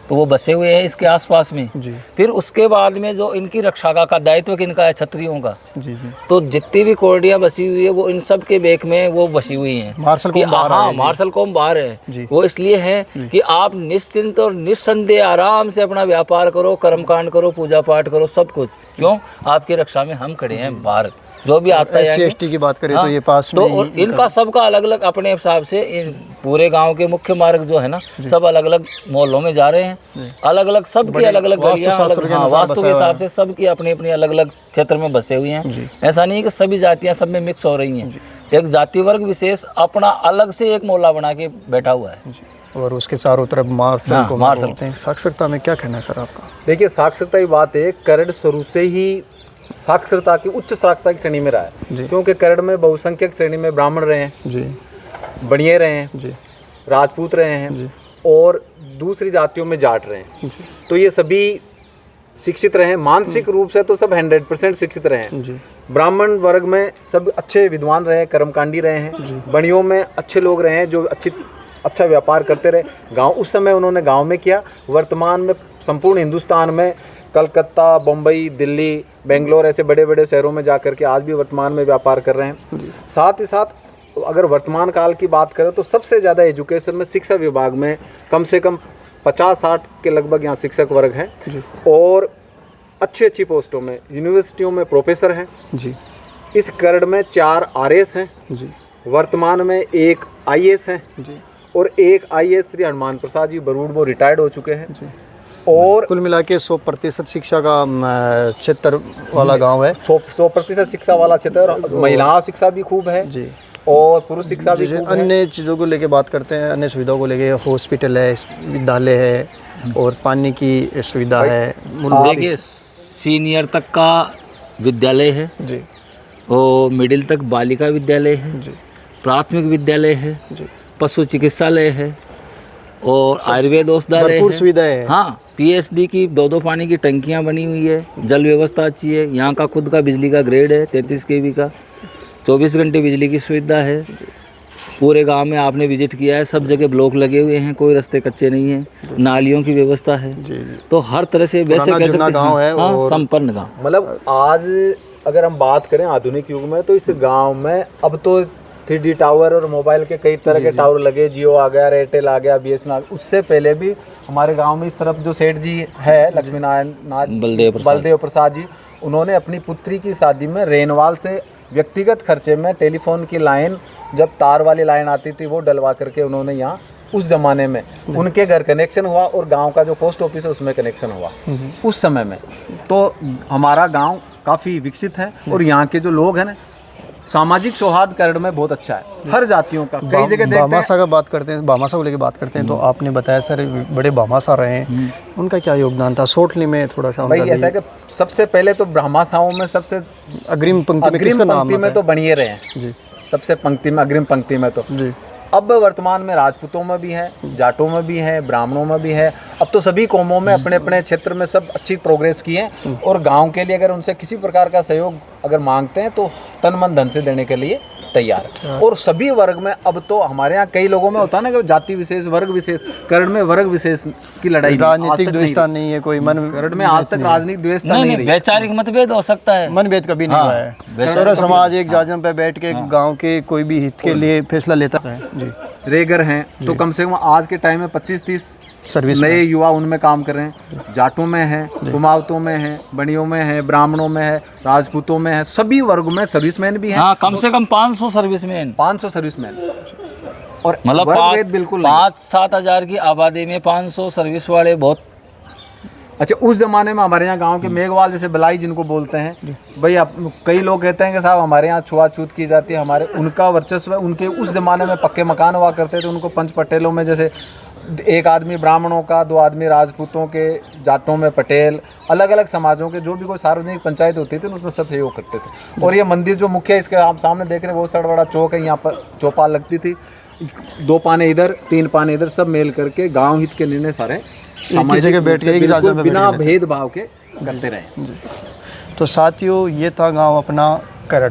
Speaker 2: तो वो बसे हुए हैं इसके आसपास में। फिर उसके बाद में जो इनकी रक्षा का दायित्व किनका है? क्षत्रियों का। तो जितनी भी कोर्डियाँ बसी हुई है वो इन सब के बेक में वो बसी हुई हैं। मार्शल कौम बाहर है। वो इसलिए है कि आप निश्चिंत और निस्संदेह आराम से अपना व्यापार करो, कर्मकांड करो, पूजा पाठ करो, सब कुछ। क्यों? आपकी रक्षा में हम खड़े हैं बाहर। जो भी आता है
Speaker 1: SC/ST की बात करें तो ये पास
Speaker 2: तो और इनका सबका अलग अलग अपने हिसाब से पूरे गांव के मुख्य मार्ग जो है ना, सब अलग अलग मोहल्लों में जा रहे हैं, अलग अलग सबकी अलग अलग गलियां, वास्तु के हिसाब से सबकी अपनी अपनी अलग अलग क्षेत्र में बसे हुए हैं। ऐसा नहीं है कि सभी जातियां सब में मिक्स हो रही हैं। एक जाति वर्ग विशेष अपना अलग से एक मोहल्ला बना के बैठा हुआ है
Speaker 1: और उसके चारों तरफ मार्शल को बोलते हैं। साक्षरता में क्या कहना है सर आपका?
Speaker 4: देखिए, साक्षरता की बात है, करड़ शुरू से ही साक्षरता की उच्च साक्षरता की श्रेणी में रहा है, क्योंकि करड़ में बहुसंख्यक श्रेणी में ब्राह्मण रहे हैं जी, बणिये रहे हैं जी, राजपूत रहे हैं जी, और दूसरी जातियों में जाट रहे हैं। तो ये सभी शिक्षित रहे हैं, मानसिक रूप से तो सब 100% शिक्षित रहे हैं। ब्राह्मण वर्ग में सब अच्छे विद्वान रहे, कर्मकांडी रहे हैं, बणियों में अच्छे लोग रहे हैं जो अच्छा व्यापार करते रहे। गाँव उस समय उन्होंने गाँव में किया। वर्तमान में संपूर्ण हिंदुस्तान में कलकत्ता, बम्बई, दिल्ली, बेंगलोर ऐसे बड़े बड़े शहरों में जाकर के आज भी वर्तमान में व्यापार कर रहे हैं। साथ ही साथ अगर वर्तमान काल की बात करें तो सबसे ज़्यादा एजुकेशन में, शिक्षा विभाग में कम से कम 50-60 के लगभग यहाँ शिक्षक वर्ग हैं, और अच्छी पोस्टों में यूनिवर्सिटियों में प्रोफेसर हैं जी। इस करड़ में 4 RS हैं जी, वर्तमान में 1 IAS हैं जी, और 1 IAS श्री हनुमान प्रसाद जी बरूड़, वो रिटायर्ड हो चुके हैं जी। और
Speaker 1: कुल मिला के 100% शिक्षा का क्षेत्र वाला गांव है।
Speaker 4: 100% शिक्षा वाला क्षेत्र, और महिला शिक्षा भी खूब है जी, और पुरुष शिक्षा भी खूब है।
Speaker 1: अन्य चीज़ों को लेके बात करते हैं, अन्य सुविधाओं को लेके, हॉस्पिटल है, विद्यालय है और पानी की सुविधा है।
Speaker 2: देखिए, सीनियर तक का विद्यालय है जी, और मिडिल तक बालिका विद्यालय है जी, प्राथमिक विद्यालय है जी, पशु चिकित्सालय है और आयुर्वेद औषधालय है,
Speaker 1: भरपूर सुविधाएं हैं।
Speaker 2: हाँ, PSD की 2 पानी की टंकियां बनी हुई है, जल व्यवस्था अच्छी है, यहाँ का खुद का बिजली का ग्रेड है 33 kV का, 24 घंटे बिजली की सुविधा है। पूरे गांव में आपने विजिट किया है, सब जगह ब्लॉक लगे हुए हैं, कोई रास्ते कच्चे नहीं है, नालियों की व्यवस्था है। तो हर तरह से वैसे कह सकते हैं संपन्न गाँव।
Speaker 4: मतलब आज अगर हम बात करें आधुनिक युग में, तो इस गाँव में अब तो 3D टावर और मोबाइल के कई तरह के टावर लगे, जियो आ गया, एयरटेल आ गया, BSNL। उससे पहले भी हमारे गांव में इस तरफ जो सेठ जी है, लक्ष्मी नारायण बलदेव प्रसाद जी, उन्होंने अपनी पुत्री की शादी में रेनवाल से व्यक्तिगत खर्चे में टेलीफोन की लाइन, जब तार वाली लाइन आती थी, वो डलवा करके उन्होंने यहाँ उस ज़माने में उनके घर कनेक्शन हुआ, और गाँव का जो पोस्ट ऑफिस है उसमें कनेक्शन हुआ उस समय में। तो हमारा गाँव काफ़ी विकसित है, और यहाँ के जो लोग हैं ना, सामाजिक सौहार्द करड़ में बहुत अच्छा है, हर जातियों का। कई जगह देखते हैं।
Speaker 1: भामाशाह का बात करते हैं, भामाशाह को लेके बात करते हैं, तो आपने बताया सर बड़े भामाशाह रहे हैं, उनका क्या योगदान था? शॉर्टली में थोड़ा सा
Speaker 4: भाई ऐसा है कि सबसे पहले तो भामाशाहों में सबसे
Speaker 1: अग्रिम पंक्ति
Speaker 4: में तो बणिये रहे हैं जी, सबसे पंक्ति में, अग्रिम पंक्ति में तो जी। अब वर्तमान में राजपूतों में भी है, जाटों में भी है, ब्राह्मणों में भी है। अब तो सभी कौमों में अपने अपने क्षेत्र में सब अच्छी प्रोग्रेस की है, और गांव के लिए अगर उनसे किसी प्रकार का सहयोग अगर मांगते हैं तो तन मन धन से देने के लिए तैयार। और सभी वर्ग में, अब तो हमारे यहाँ कई लोगों में होता है ना कि जाति विशेष, वर्ग विशेष, करड़ में वर्ग विशेष की लड़ाई नहीं, आज
Speaker 1: राजनीतिक
Speaker 4: तक
Speaker 1: द्वेषता नहीं है, कोई मन
Speaker 4: करड़ में आज तक राजनीतिक द्वेषता नहीं रही।
Speaker 2: वैचारिक मतभेद हो सकता है,
Speaker 1: मनभेद कभी नहीं हुआ है। सारा समाज एक जाजम पे बैठ के गांव के कोई भी हित के लिए फैसला लेता है जी।
Speaker 4: रेगर हैं तो कम से कम आज के टाइम में 25-30
Speaker 1: सर्विस
Speaker 4: नए युवा उनमें काम कर रहे हैं। जाटों में हैं, कुमावतों में हैं, बनियों में हैं, ब्राह्मणों में है, राजपूतों में है, सभी वर्ग में सर्विसमैन भी हैं।
Speaker 2: हाँ, कम से कम 500 सर्विसमैन,
Speaker 4: 500 सर्विसमैन। और
Speaker 2: मतलब
Speaker 4: वर्गभेद बिल्कुल नहीं।
Speaker 2: 5-7 हज़ार की आबादी में 500 सर्विस वाले बहुत।
Speaker 4: अच्छा, उस जमाने में हमारे यहाँ गांव के मेघवाल जैसे बलाई जिनको बोलते हैं भाई, अब कई लोग कहते हैं कि साहब हमारे यहाँ छुआछूत की जाती है, हमारे उनका वर्चस्व है। उनके उस जमाने में पक्के मकान हुआ करते थे, उनको पंच पटेलों में जैसे एक आदमी ब्राह्मणों का, 2 आदमी राजपूतों के, जाटों में पटेल, अलग अलग समाजों के जो भी कोई सार्वजनिक पंचायत होती थी उसमें सब सहयोग करते थे। और ये मंदिर जो मुख्य इसके आप सामने देख रहे हैं, बहुत सारा बड़ा चौक है, यहाँ पर चौपाल लगती थी, 2 पाने इधर 3 पाने इधर, सब मेल करके गांव हित के निर्णय सारे
Speaker 1: जगह बैठ के
Speaker 4: बिल्कुल बिना भेदभाव के करते रहे।
Speaker 1: तो साथियों, ये था गांव अपना करड़।